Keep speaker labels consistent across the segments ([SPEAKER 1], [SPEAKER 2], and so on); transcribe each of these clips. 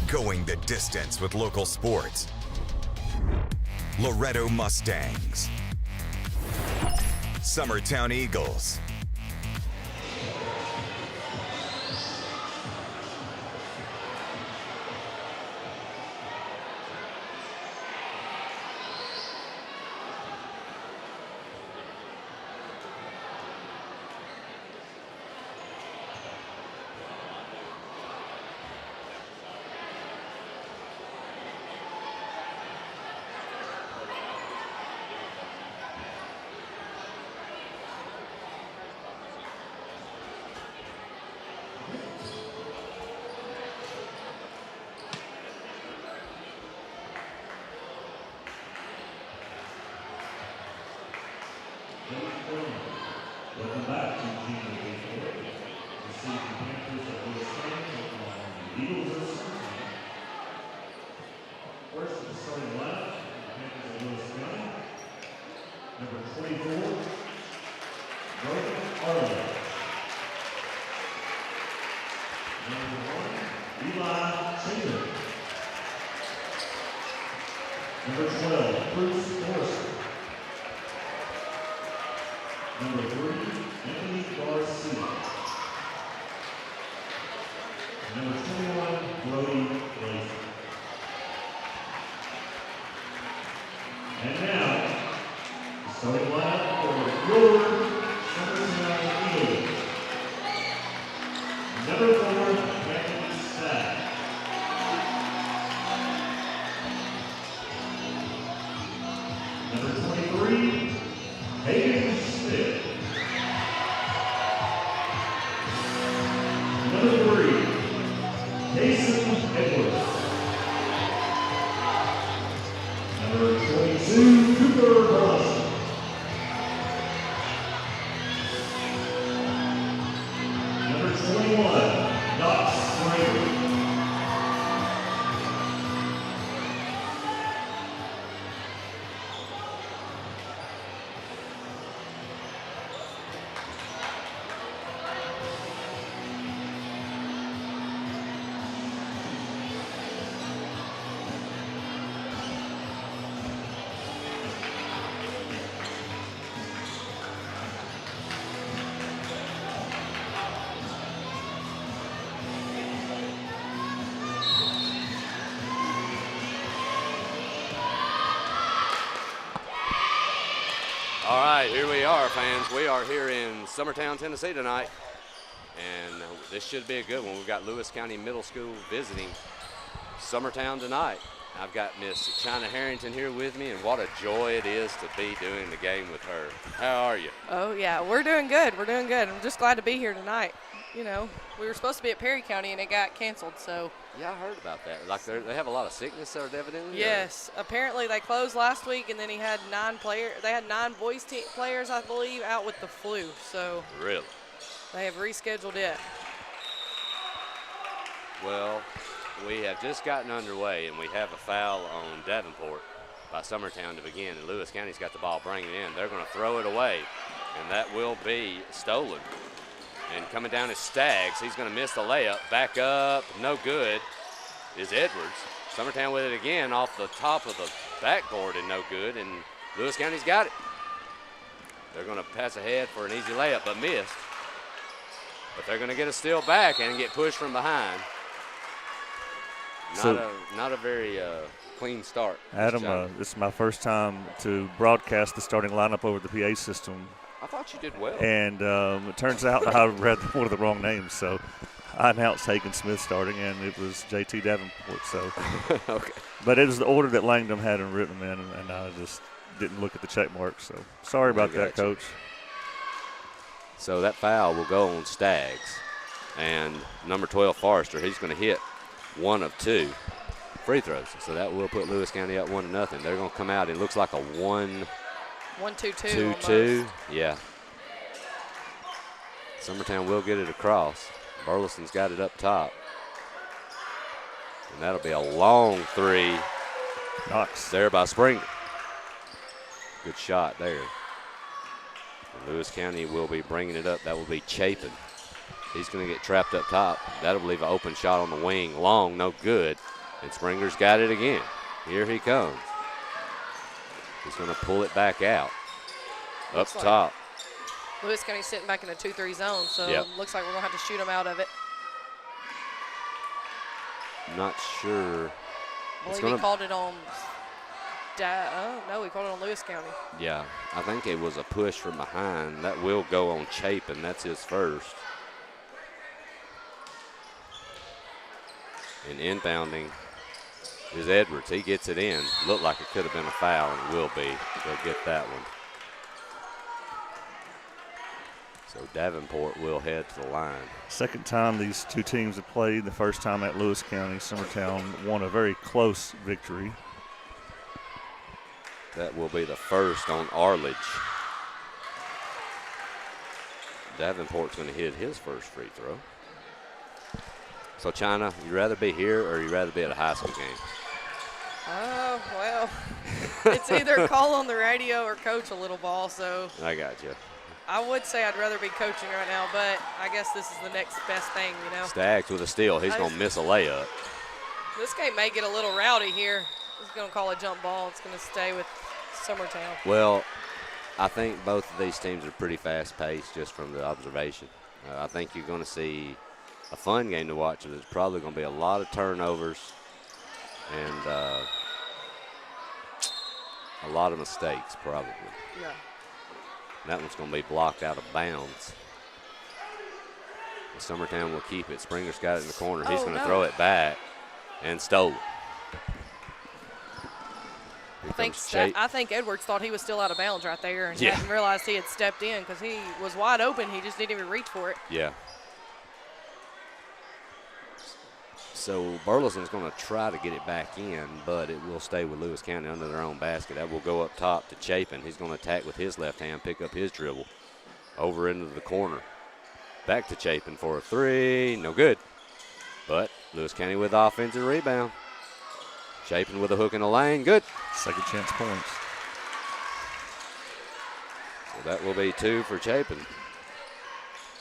[SPEAKER 1] Going the distance with local sports. Loretto Mustangs. Summertown Eagles.
[SPEAKER 2] Welcome back to Gymnasium. The season Panthers of Louis County, Eagles of Summertown. First in the starting lineup, the Panthers of Louis County. Number 24, Brogan Arlen. Number 1, Eli Taylor. Number 12, Bruce Morrison. Number 3, Anthony Garcia. Number 21, Brody Lacy. And now, the starting lineup for your Summertown Eagles. Number 4, Becky Stack. Number 23, Hayden Smith. Number 3, Jason Edwards. Number 22, Cooper Burleson. Number 21, Knox Fraser.
[SPEAKER 3] All right, here we are, fans. We are here in Summertown, Tennessee tonight, and this should be a good one. We've got Lewis County Middle School visiting Summertown tonight. I've got Miss China Harrington here with me, and what a joy it is to be doing the game with her. How are you?
[SPEAKER 4] Oh, yeah, we're doing good. We're doing good. I'm just glad to be here tonight. You know, we were supposed to be at Perry County, and it got canceled, so.
[SPEAKER 3] Yeah, I heard about that. Like, they have a lot of sickness there, evidently?
[SPEAKER 4] Yes. Apparently, they closed last week, and then he had 9 players. They had 9 boys players, I believe, out with the flu. So.
[SPEAKER 3] Really?
[SPEAKER 4] They have rescheduled it.
[SPEAKER 3] Well, we have just gotten underway, and we have a foul on Davenport by Summertown to begin, and Lewis County's got the ball bringing it in. They're going to throw it away, and that will be stolen. And coming down is Staggs. He's going to miss the layup. Back up, no good, is Edwards. Summertown with it again off the top of the backboard and no good, and Lewis County's got it. They're going to pass ahead for an easy layup, but missed. But they're going to get a steal back and get pushed from behind. Not a very clean start.
[SPEAKER 2] Adam, this is my first time to broadcast the starting lineup over the PA system.
[SPEAKER 3] I thought you did well.
[SPEAKER 2] And it turns out I read one of the wrong names, so I announced Hagen Smith starting, and it was J.T. Davenport. So,
[SPEAKER 3] okay.
[SPEAKER 2] But it was the order that Langdon had him written in, and I just didn't look at the check mark. So sorry about that, Coach.
[SPEAKER 3] So that foul will go on Staggs, and number 12 Forrester, he's going to hit one of 2 free throws. So that will put Lewis County up 1-0. They're going to come out. It looks like a 1-2-2. Yeah. Summertown will get it across. Burleson's got it up top. And that'll be a long 3.
[SPEAKER 2] Knox.
[SPEAKER 3] There by Springer. Good shot there. And Lewis County will be bringing it up. That will be Chapin. He's going to get trapped up top. That'll leave an open shot on the wing. Long, no good. And Springer's got it again. Here he comes. He's going to pull it back out. Up top.
[SPEAKER 4] Lewis County's sitting back in a 2-3 zone, so
[SPEAKER 3] Yep.
[SPEAKER 4] looks like we're going to have to shoot him out of it.
[SPEAKER 3] Not sure.
[SPEAKER 4] I believe he called it on no, he called it on Lewis County.
[SPEAKER 3] Yeah, I think it was a push from behind. That will go on Chapin. That's his first. And inbounding is Edwards. He gets it in. Looked like it could have been a foul, and it will be. They'll get that one. So Davenport will head to the line.
[SPEAKER 5] Second time these two teams have played. The first time at Lewis County. Summertown won a very close victory.
[SPEAKER 3] That will be the first on Arledge. Davenport's going to hit his first free throw. So, China, you rather be here or you rather be at a high school game?
[SPEAKER 4] Oh, well, it's either call on the radio or coach a little ball, so
[SPEAKER 3] I got you.
[SPEAKER 4] I would say I'd rather be coaching right now, but I guess this is the next best thing, you know.
[SPEAKER 3] Staggs with a steal. He's going to miss a layup.
[SPEAKER 4] This game may get a little rowdy here. He's going to call a jump ball. It's going to stay with Summertown.
[SPEAKER 3] Well, I think both of these teams are pretty fast-paced just from the observation. I think you're going to see a fun game to watch. There's probably going to be a lot of turnovers and a lot of mistakes probably.
[SPEAKER 4] Yeah.
[SPEAKER 3] That one's going to be blocked out of bounds. Summertown will keep it. Springer's got it in the corner. He's going to throw it back and stole it.
[SPEAKER 4] I think Edwards thought he was still out of bounds right there and hadn't realized he had stepped in because he was wide open. He just didn't even reach for it.
[SPEAKER 3] Yeah. So Burleson's going to try to get it back in, but it will stay with Lewis County under their own basket. That will go up top to Chapin. He's going to attack with his left hand, pick up his dribble. Over into the corner. Back to Chapin for a three. No good. But Lewis County with the offensive rebound. Chapin with a hook in the lane. Good.
[SPEAKER 5] Second chance points.
[SPEAKER 3] So that will be 2 for Chapin.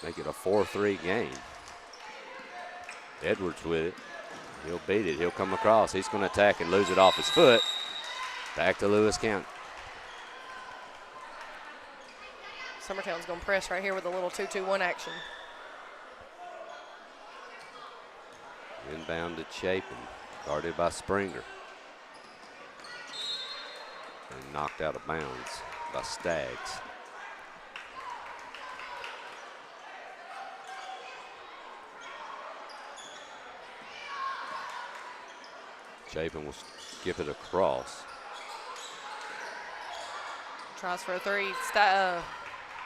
[SPEAKER 3] Make it a 4-3 game. Edwards with it. He'll beat it. He'll come across. He's going to attack and lose it off his foot. Back to Lewis County.
[SPEAKER 4] Summertown's going to press right here with a little 2-2-1 action.
[SPEAKER 3] Inbound to Chapin. Guarded by Springer. And knocked out of bounds by Staggs. Chapin will skip it across.
[SPEAKER 4] Tries for a three.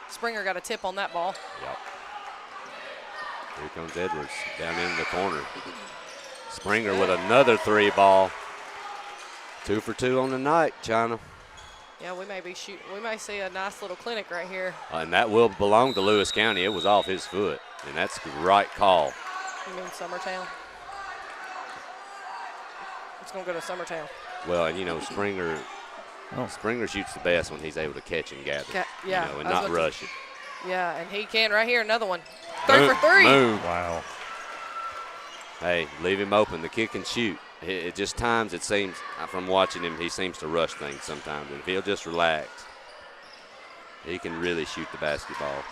[SPEAKER 4] Springer got a tip on that ball.
[SPEAKER 3] Yep. Here comes Edwards down in the corner. Springer with another 3 ball. 2 for 2 on the night, China.
[SPEAKER 4] Yeah, we may see a nice little clinic right here.
[SPEAKER 3] And that will belong to Lewis County. It was off his foot, and that's the right call.
[SPEAKER 4] You mean Summertown? It's going to go to Summertown.
[SPEAKER 3] Well, and you know, Springer shoots the best when he's able to catch and gather.
[SPEAKER 4] Yeah.
[SPEAKER 3] You know, and not rush it.
[SPEAKER 4] Yeah, and he can right here. Another one. 3 for 3.
[SPEAKER 3] Boom.
[SPEAKER 5] Wow.
[SPEAKER 3] Hey, leave him open. The kick and shoot. It just times, it seems, from watching him, he seems to rush things sometimes. And if he'll just relax, he can really shoot the basketball.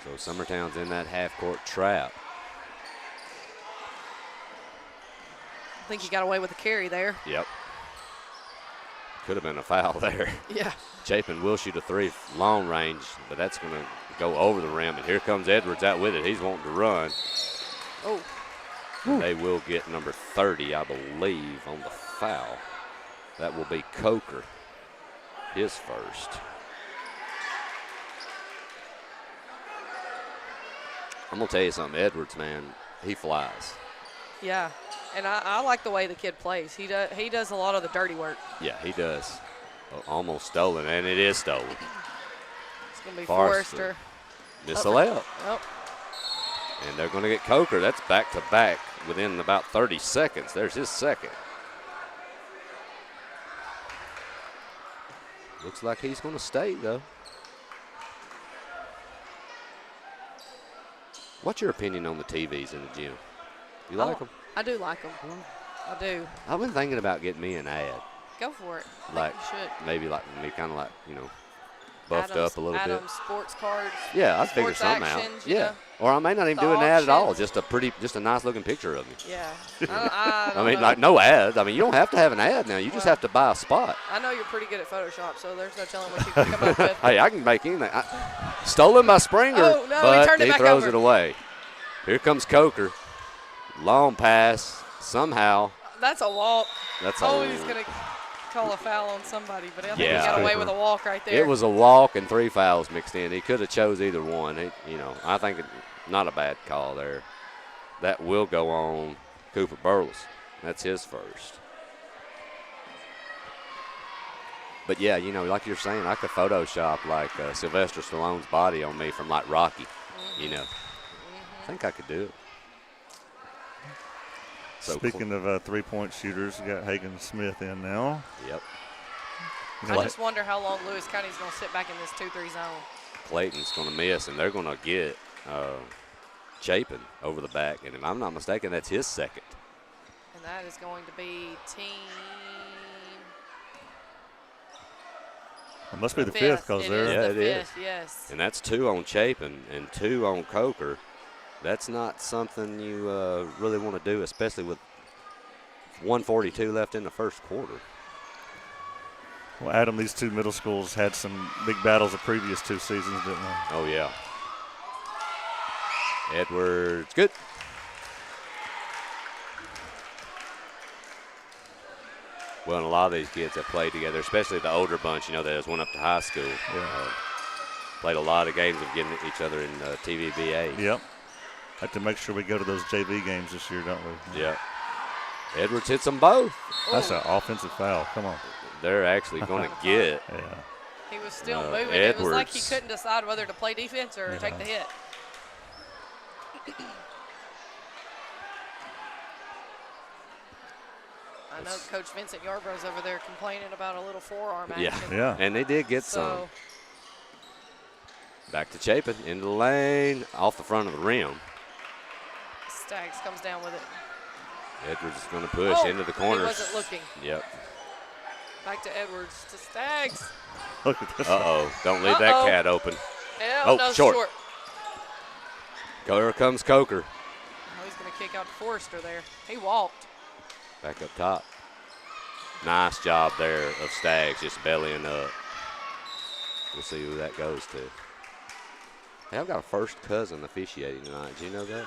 [SPEAKER 3] So Summertown's in that half-court trap.
[SPEAKER 4] I think he got away with the carry there.
[SPEAKER 3] Yep. Could have been a foul there.
[SPEAKER 4] Yeah.
[SPEAKER 3] Chapin will shoot a 3 long range, but that's going to go over the rim. And here comes Edwards out with it. He's wanting to run.
[SPEAKER 4] Oh.
[SPEAKER 3] They will get number 30, I believe, on the foul. That will be Coker, his first. I'm going to tell you something. Edwards, man, he flies.
[SPEAKER 4] Yeah, and I like the way the kid plays. He does a lot of the dirty work.
[SPEAKER 3] Yeah, he does. Almost stolen, and it is stolen.
[SPEAKER 4] It's going to be Forrester.
[SPEAKER 3] Miss a layup.
[SPEAKER 4] Oh.
[SPEAKER 3] And they're going to get Coker. That's back-to-back within about 30 seconds. There's his second. Looks like he's going to stay, though. What's your opinion on the TVs in the gym? You like them?
[SPEAKER 4] I do like them. I do.
[SPEAKER 3] I've been thinking about getting me an ad.
[SPEAKER 4] Go for it.
[SPEAKER 3] Like,
[SPEAKER 4] you should.
[SPEAKER 3] maybe like me, kind of like, buffed up a little bit.
[SPEAKER 4] Adam's sports cards.
[SPEAKER 3] Yeah, I'd figure something
[SPEAKER 4] actions,
[SPEAKER 3] out.
[SPEAKER 4] you
[SPEAKER 3] Yeah.
[SPEAKER 4] know?
[SPEAKER 3] Or I may not even do an ad at all.
[SPEAKER 4] auctions.
[SPEAKER 3] Just a nice looking picture of me.
[SPEAKER 4] Yeah. I
[SPEAKER 3] I mean,
[SPEAKER 4] don't
[SPEAKER 3] like
[SPEAKER 4] know.
[SPEAKER 3] no ad. I mean, you don't have to have an ad now. You just have to buy a spot.
[SPEAKER 4] I know you're pretty good at Photoshop, so there's no telling what you can come up with.
[SPEAKER 3] Hey, I can make anything. Stolen by Springer,
[SPEAKER 4] Oh, no, he
[SPEAKER 3] but
[SPEAKER 4] turned it back
[SPEAKER 3] throws
[SPEAKER 4] over.
[SPEAKER 3] it away. Here comes Coker. Long pass. Somehow.
[SPEAKER 4] That's a walk.
[SPEAKER 3] That's
[SPEAKER 4] He's going to call a foul on somebody, but I think
[SPEAKER 3] Yeah.
[SPEAKER 4] he got away with a walk right there.
[SPEAKER 3] It was a walk and 3 fouls mixed in. He could have chose either one. I think not a bad call there. That will go on Cooper Burles. That's his first. But, yeah, like you're saying, I could Photoshop like Sylvester Stallone's body on me from like Rocky, I think I could do it. So
[SPEAKER 5] Speaking of three-point shooters, we got Hagen Smith in now.
[SPEAKER 3] Yep.
[SPEAKER 4] I just wonder how long Lewis County's going to sit back in this 2-3 zone.
[SPEAKER 3] Clayton's going to miss, and they're going to get Chapin over the back. And if I'm not mistaken, that's his second.
[SPEAKER 4] And that is going to be team.
[SPEAKER 5] It must be the fifth because they're.
[SPEAKER 3] Yeah, it is.
[SPEAKER 4] Yes.
[SPEAKER 3] And that's 2 on Chapin and 2 on Coker. That's not something you really want to do, especially with 1:42 left in the first quarter.
[SPEAKER 5] Well, Adam, these two middle schools had some big battles the previous 2 seasons, didn't they?
[SPEAKER 3] Oh, yeah. Edwards, good. Well, and a lot of these kids have played together, especially the older bunch, that has went up to high school.
[SPEAKER 5] Yeah.
[SPEAKER 3] Played a lot of games of getting each other in TVBA.
[SPEAKER 5] Yep. Have to make sure we go to those JV games this year, don't we?
[SPEAKER 3] Yeah. Edwards hits them both.
[SPEAKER 5] That's an offensive foul. Come on.
[SPEAKER 3] They're actually going to get.
[SPEAKER 5] Yeah.
[SPEAKER 4] He was still moving. It was like he
[SPEAKER 3] Edwards.
[SPEAKER 4] couldn't decide whether to play defense or take the hit. I know Coach Vincent Yarbrough's over there complaining about a little forearm action.
[SPEAKER 5] Yeah.
[SPEAKER 3] And they did get some. Back to Chapin, into the lane, off the front of the rim.
[SPEAKER 4] Staggs comes down with it.
[SPEAKER 3] Edwards is going to push into the corner.
[SPEAKER 4] He wasn't looking.
[SPEAKER 3] Yep.
[SPEAKER 4] Back to Edwards, to Staggs.
[SPEAKER 5] Look at this.
[SPEAKER 3] Uh-oh. Don't leave that cat open.
[SPEAKER 4] No, short.
[SPEAKER 3] Here comes Coker.
[SPEAKER 4] Oh, he's going to kick out to Forrester there. He walked.
[SPEAKER 3] Back up top. Nice job there of Staggs just bellying up. We'll see who that goes to. Hey, I've got a first cousin officiating tonight. Did you know that?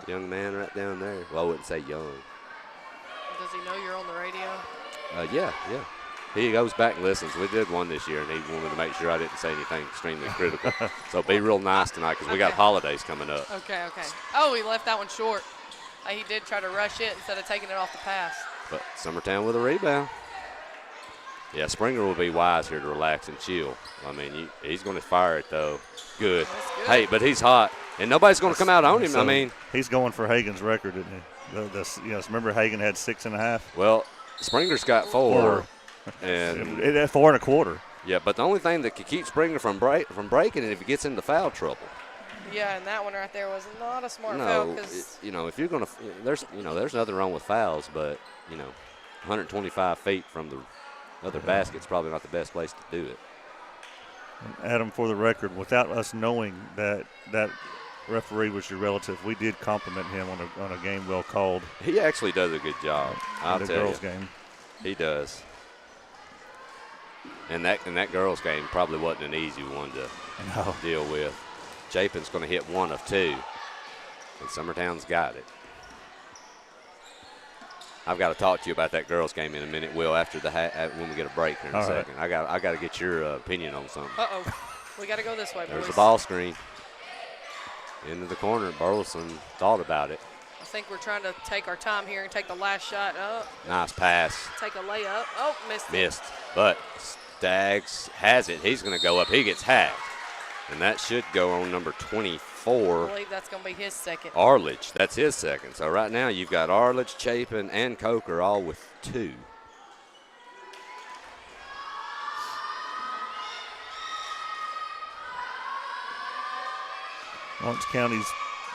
[SPEAKER 3] Young man right down there. Well, I wouldn't say young.
[SPEAKER 4] Does he know you're on the radio?
[SPEAKER 3] Yeah. He goes back and listens. We did one this year, and he wanted to make sure I didn't say anything extremely critical. So be real nice tonight because we got holidays coming up.
[SPEAKER 4] Okay. Oh, he left that one short. He did try to rush it instead of taking it off the pass.
[SPEAKER 3] But Summertown with a rebound. Yeah, Springer will be wise here to relax and chill. I mean, he's going to fire it, though. Good. Hey, but he's hot, and nobody's going to come out on him.
[SPEAKER 5] So
[SPEAKER 3] I mean,
[SPEAKER 5] he's going for Hagen's record, isn't he? Remember Hagen had 6.5.
[SPEAKER 3] Well, Springer's got 4. And
[SPEAKER 5] It had 4 1/4.
[SPEAKER 3] Yeah, but the only thing that could keep Springer from breaking it if he gets into foul trouble.
[SPEAKER 4] Yeah, and that one right there was not a smart
[SPEAKER 3] No,
[SPEAKER 4] foul because
[SPEAKER 3] if you're going to, there's nothing wrong with fouls, but 125 feet from the other basket's probably not the best place to do it.
[SPEAKER 5] Adam, for the record, without us knowing that referee was your relative, we did compliment him on a game well called.
[SPEAKER 3] He actually does a good job. I'll
[SPEAKER 5] in the
[SPEAKER 3] tell
[SPEAKER 5] girls'
[SPEAKER 3] you.
[SPEAKER 5] game.
[SPEAKER 3] He does. And that girls' game probably wasn't an easy one to deal with. Chapin's going to hit 1 of 2, and Summertown's got it. I've got to talk to you about that girls' game in a minute, Will, after when we get a break here in a second. I got to get your opinion on something.
[SPEAKER 4] We got to go this way, boys.
[SPEAKER 3] There's the ball screen. Into the corner. Burleson thought about it.
[SPEAKER 4] I think we're trying to take our time here and take the last shot up.
[SPEAKER 3] Nice pass.
[SPEAKER 4] Take a layup. Oh, missed it.
[SPEAKER 3] Missed. But Staggs has it. He's going to go up. He gets hacked. And that should go on number 24.
[SPEAKER 4] I believe that's going to be his second.
[SPEAKER 3] Arledge. That's his second. So right now you've got Arledge, Chapin, and Coker all with 2.
[SPEAKER 5] Lawrence County's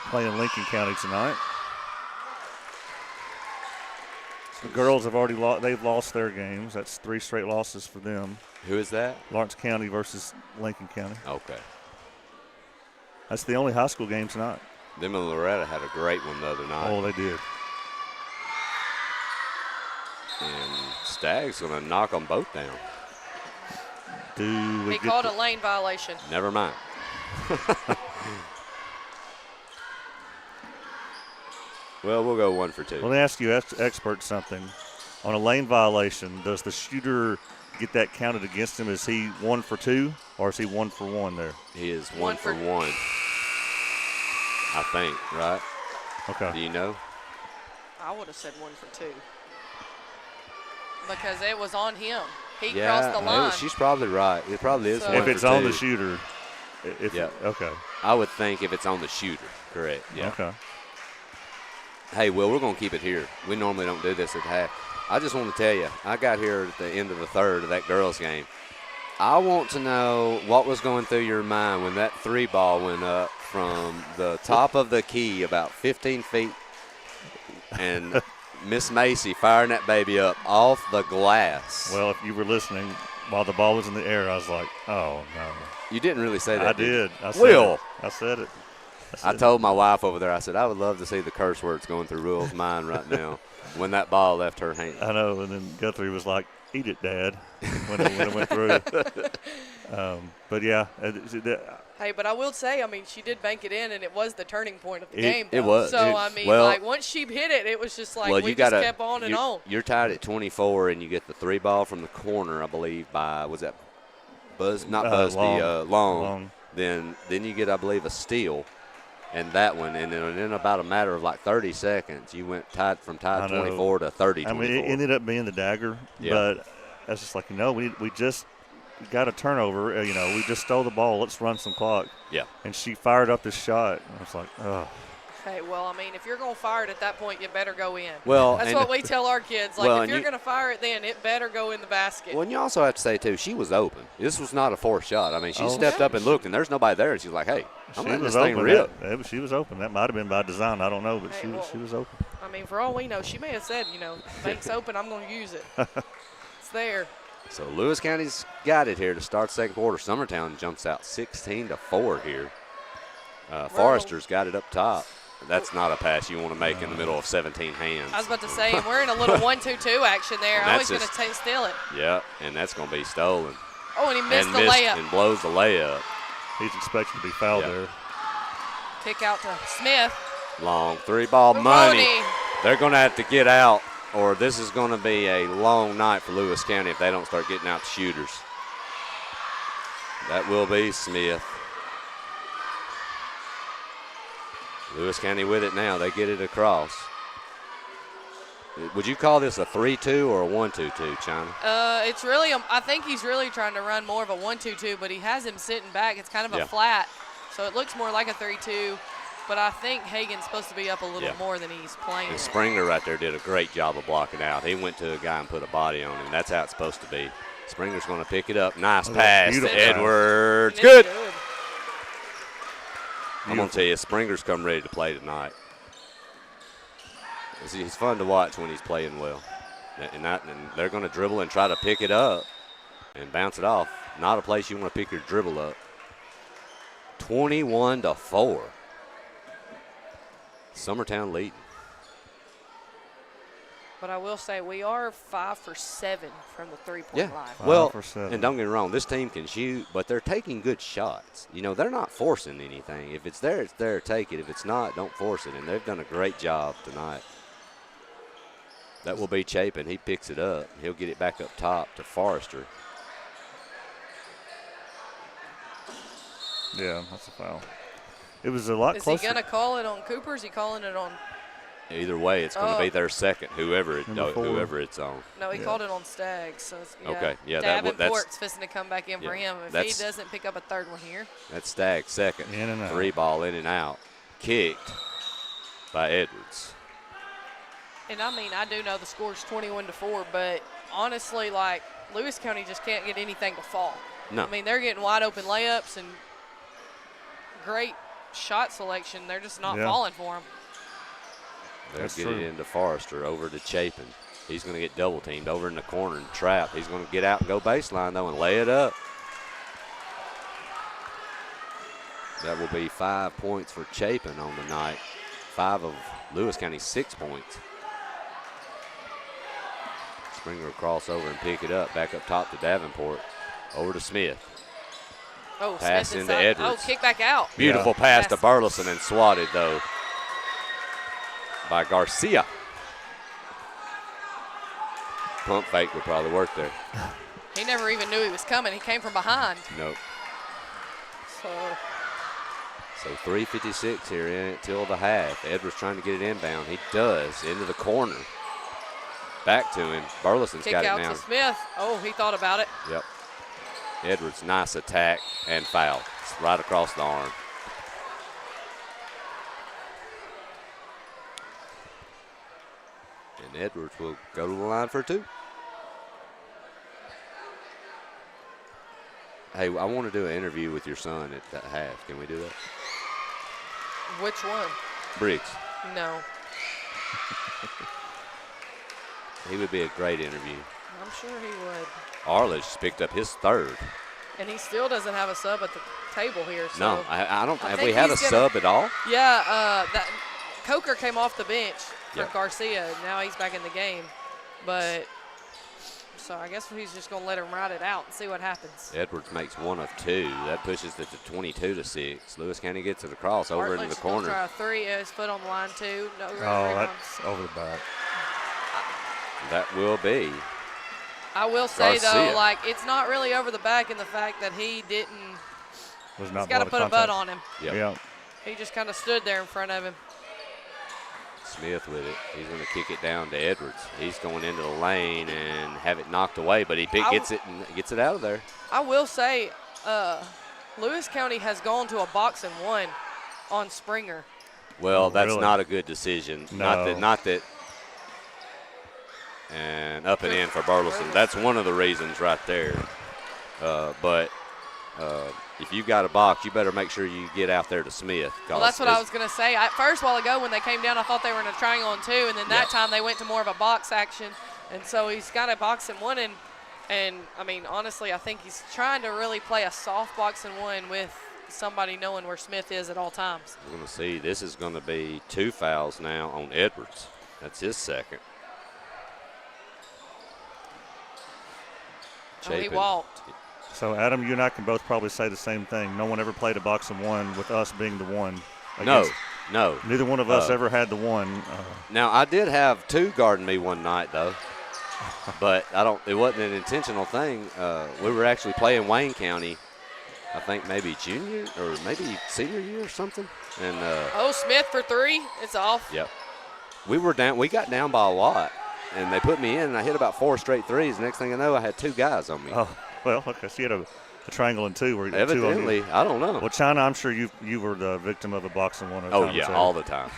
[SPEAKER 5] playing Lincoln County tonight. The girls have already they've lost their games. That's 3 straight losses for them.
[SPEAKER 3] Who is that?
[SPEAKER 5] Lawrence County versus Lincoln County.
[SPEAKER 3] Okay.
[SPEAKER 5] That's the only high school game tonight.
[SPEAKER 3] Them and Loretta had a great one the other night.
[SPEAKER 5] Oh, they did.
[SPEAKER 3] And Stag's going to knock them both down.
[SPEAKER 4] He called a lane violation.
[SPEAKER 3] Never mind. Well, we'll go 1 for 2.
[SPEAKER 5] Let me ask you, expert, something. On a lane violation, does the shooter get that counted against him? Is he 1 for 2, or is he 1 for 1 there?
[SPEAKER 3] He is 1 for 1, I think, right?
[SPEAKER 5] Okay.
[SPEAKER 3] Do you know?
[SPEAKER 4] I would have said 1 for 2. Because it was on him. He
[SPEAKER 3] Yeah,
[SPEAKER 4] crossed the line.
[SPEAKER 3] she's probably right. It probably is
[SPEAKER 4] So-
[SPEAKER 3] 1
[SPEAKER 5] If
[SPEAKER 3] for
[SPEAKER 5] it's on
[SPEAKER 3] 2.
[SPEAKER 5] the shooter.
[SPEAKER 3] Yeah.
[SPEAKER 5] Okay.
[SPEAKER 3] I would think if it's on the shooter, correct. Yeah.
[SPEAKER 5] Okay.
[SPEAKER 3] Hey, Will, we're going to keep it here. We normally don't do this at half. I just want to tell you, I got here at the end of the third of that girls' game. I want to know what was going through your mind when that 3 ball went up from the top of the key about 15 feet and Miss Macy firing that baby up off the glass.
[SPEAKER 5] Well, if you were listening while the ball was in the air, I was like, oh, no.
[SPEAKER 3] You didn't really say that,
[SPEAKER 5] I
[SPEAKER 3] did you?
[SPEAKER 5] did. I said
[SPEAKER 3] Will.
[SPEAKER 5] it. I said it.
[SPEAKER 3] I told my wife over there, I said, I would love to see the curse words going through Will's mind right now when that ball left her hand.
[SPEAKER 5] I know, and then Guthrie was like, eat it, Dad, when it went through. But, yeah.
[SPEAKER 4] Hey, but I will say, I mean, she did bank it in, and it was the turning point of the game.
[SPEAKER 3] It
[SPEAKER 4] though.
[SPEAKER 3] was.
[SPEAKER 4] So, I mean, like, once she hit it, it was just like we just kept on and on.
[SPEAKER 3] You're tied at 24, and you get the 3 ball from the corner, I believe, by, was that Long. Then you get, I believe, a steal. And that one, and then in about a matter of like 30 seconds, you went tied 24 to 30.
[SPEAKER 5] I mean, it ended up being the dagger, but that's just like, we just got a turnover. We just stole the ball. Let's run some clock.
[SPEAKER 3] Yeah.
[SPEAKER 5] And she fired up this shot. And I was like, oh.
[SPEAKER 4] Hey, well, I mean, if you're going to fire it at that point, you better go in.
[SPEAKER 3] Well,
[SPEAKER 4] that's what we tell our kids. Like,
[SPEAKER 3] well,
[SPEAKER 4] if you're going to fire it then, it better go in the basket.
[SPEAKER 3] Well, and you also have to say, too, she was open. This was not a forced shot. I mean, she stepped up and looked, and there's nobody there. And she was like, hey, I'm letting this thing rip.
[SPEAKER 5] She was open. That might have been by design. I don't know, but she was open.
[SPEAKER 4] I mean, for all we know, she may have said, bank's open, I'm going to use it. It's there.
[SPEAKER 3] So Lewis County's got it here to start second quarter. Summertown jumps out 16-4 here. Forrester's got it up top. That's not a pass you want to make in the middle of 17 hands.
[SPEAKER 4] I was about to say, we're in a little 1-2-2 action there. I was going to steal it.
[SPEAKER 3] Yeah, and that's going to be stolen.
[SPEAKER 4] Oh, and he missed the layup.
[SPEAKER 3] And blows the layup.
[SPEAKER 5] He's expected to be fouled there.
[SPEAKER 4] Kick out to Smith.
[SPEAKER 3] Long 3-ball money. They're going to have to get out, or this is going to be a long night for Lewis County if they don't start getting out the shooters. That will be Smith. Lewis County with it now. They get it across. Would you call this a 3-2 or a 1-2-2, China?
[SPEAKER 4] It's really, I think he's really trying to run more of a 1-2-2, but he has him sitting back. It's kind of a flat, so it looks more like a 3-2. But I think Hagen's supposed to be up a little more than he's playing.
[SPEAKER 3] And Springer right there did a great job of blocking out. He went to a guy and put a body on him. That's how it's supposed to be. Springer's going to pick it up. Nice pass to Edwards. Good. I'm going to tell you, Springer's come ready to play tonight. He's fun to watch when he's playing well. And they're going to dribble and try to pick it up and bounce it off. Not a place you want to pick your dribble up. 21-4. Summertown leading.
[SPEAKER 4] But I will say we are 5 for 7 from the three-point line.
[SPEAKER 3] Well, and don't get me wrong, this team can shoot, but they're taking good shots. They're not forcing anything. If it's there, take it. If it's not, don't force it. And they've done a great job tonight. That will be Chapin. He picks it up. He'll get it back up top to Forrester.
[SPEAKER 5] Yeah, that's a foul. It was a lot closer.
[SPEAKER 4] Is he going to call it on Cooper? Is he calling it on?
[SPEAKER 3] Either way, it's going to be their second, whoever it's on.
[SPEAKER 4] No, he called it on Staggs. So
[SPEAKER 3] okay, yeah.
[SPEAKER 4] Davenport's fixing to come back in for him. If he doesn't pick up a third one here.
[SPEAKER 3] That's Staggs' second.
[SPEAKER 5] In and out.
[SPEAKER 3] 3-ball in and out. Kicked by Edwards.
[SPEAKER 4] And, I mean, I do know the score's 21-4, but honestly, like, Lewis County just can't get anything to fall.
[SPEAKER 3] No.
[SPEAKER 4] I mean, they're getting wide open layups and great shot selection. They're just not
[SPEAKER 5] Yeah.
[SPEAKER 4] falling for him.
[SPEAKER 3] They'll
[SPEAKER 5] That's
[SPEAKER 3] get
[SPEAKER 5] true.
[SPEAKER 3] it into Forrester, over to Chapin. He's going to get double teamed over in the corner and trap. He's going to get out and go baseline, though, and lay it up. That will be 5 points for Chapin on the night. 5 of Lewis County's 6 points. Springer will cross over and pick it up. Back up top to Davenport. Over to Smith.
[SPEAKER 4] Oh,
[SPEAKER 3] Pass
[SPEAKER 4] Smith
[SPEAKER 3] into
[SPEAKER 4] inside.
[SPEAKER 3] Edwards.
[SPEAKER 4] Oh, kick back out.
[SPEAKER 3] Beautiful
[SPEAKER 5] Yeah.
[SPEAKER 3] pass to
[SPEAKER 4] Yes.
[SPEAKER 3] Burleson and swatted, though, by Garcia. Pump fake would probably work there.
[SPEAKER 4] He never even knew he was coming. He came from behind.
[SPEAKER 3] Nope.
[SPEAKER 4] So
[SPEAKER 3] So 3:56 here in it till the half. Edwards trying to get it inbound. He does, into the corner. Back to him. Burleson's
[SPEAKER 4] kick
[SPEAKER 3] got it
[SPEAKER 4] out
[SPEAKER 3] now.
[SPEAKER 4] to Smith. Oh, he thought about it.
[SPEAKER 3] Yep. Edwards, nice attack and foul. It's right across the arm. And Edwards will go to the line for 2. Hey, I want to do an interview with your son at that half. Can we do that?
[SPEAKER 4] Which one?
[SPEAKER 3] Briggs.
[SPEAKER 4] No.
[SPEAKER 3] He would be a great interview.
[SPEAKER 4] I'm sure he would.
[SPEAKER 3] Arledge picked up his 3rd.
[SPEAKER 4] And he still doesn't have a sub at the table here. So.
[SPEAKER 3] No, I don't.
[SPEAKER 4] I
[SPEAKER 3] Have
[SPEAKER 4] think
[SPEAKER 3] we had a
[SPEAKER 4] he's gonna-
[SPEAKER 3] sub at all?
[SPEAKER 4] Yeah, that Coker came off the bench for
[SPEAKER 3] Yeah.
[SPEAKER 4] Garcia. Now he's back in the game. But so I guess he's just going to let him ride it out and see what happens.
[SPEAKER 3] Edwards makes 1 of 2. That pushes it to 22-6. Lewis County gets it across over into the
[SPEAKER 4] Bartlett's gonna
[SPEAKER 3] corner.
[SPEAKER 4] Try a 3. His foot on the line too. No
[SPEAKER 5] Oh,
[SPEAKER 4] rebounds.
[SPEAKER 5] that's over the back.
[SPEAKER 3] That will be.
[SPEAKER 4] I will say
[SPEAKER 3] Garcia.
[SPEAKER 4] though, like it's not really over the back in the fact that he didn't.
[SPEAKER 5] Was not
[SPEAKER 4] He's got to
[SPEAKER 5] lot of
[SPEAKER 4] put a
[SPEAKER 5] contact.
[SPEAKER 4] butt on him.
[SPEAKER 3] Yep.
[SPEAKER 5] Yeah.
[SPEAKER 4] He just kind of stood there in front of him.
[SPEAKER 3] Smith with it. He's going to kick it down to Edwards. He's going into the lane and have it knocked away, but he gets it and gets it out of there.
[SPEAKER 4] I will say, Lewis County has gone to a box and 1 on Springer.
[SPEAKER 3] Well,
[SPEAKER 5] Oh,
[SPEAKER 3] that's
[SPEAKER 5] really?
[SPEAKER 3] not a good decision.
[SPEAKER 5] No.
[SPEAKER 3] Not that. And up and in for Burleson. That's one of the reasons right there. But if you got a box, you better make sure you get out there to Smith.
[SPEAKER 4] Well, that's what I was going to say. First, a while ago, when they came down, I thought they were in a triangle and 2, and then that time they went to more of a box action. And so he's got a box and 1, and I mean, honestly, I think he's trying to really play a soft box and 1 with somebody knowing where Smith is at all times.
[SPEAKER 3] We're going to see. This is going to be 2 fouls now on Edwards. That's his 2nd.
[SPEAKER 4] Oh, he
[SPEAKER 3] Chapin.
[SPEAKER 4] walked.
[SPEAKER 5] So, Adam, you and I can both probably say the same thing. No one ever played a box and 1 with us being the 1.
[SPEAKER 3] No,
[SPEAKER 5] against-
[SPEAKER 3] no.
[SPEAKER 5] Neither one of us ever had the 1.
[SPEAKER 3] Now, I did have 2 guarding me one night, though. But it wasn't an intentional thing. We were actually playing Wayne County, I think maybe junior or maybe senior year or something. And
[SPEAKER 4] Oh, Smith for 3. It's off.
[SPEAKER 3] yep. We got down by a lot. And they put me in, and I hit about 4 straight threes. Next thing I know, I had 2 guys on me.
[SPEAKER 5] Oh, well, okay. So you had a triangle and 2. Where
[SPEAKER 3] Evidently,
[SPEAKER 5] 2 on you.
[SPEAKER 3] I don't know.
[SPEAKER 5] Well, China, I'm sure you were the victim of a box and 1. At a
[SPEAKER 3] Oh,
[SPEAKER 5] time or
[SPEAKER 3] yeah,
[SPEAKER 5] two.
[SPEAKER 3] all the time.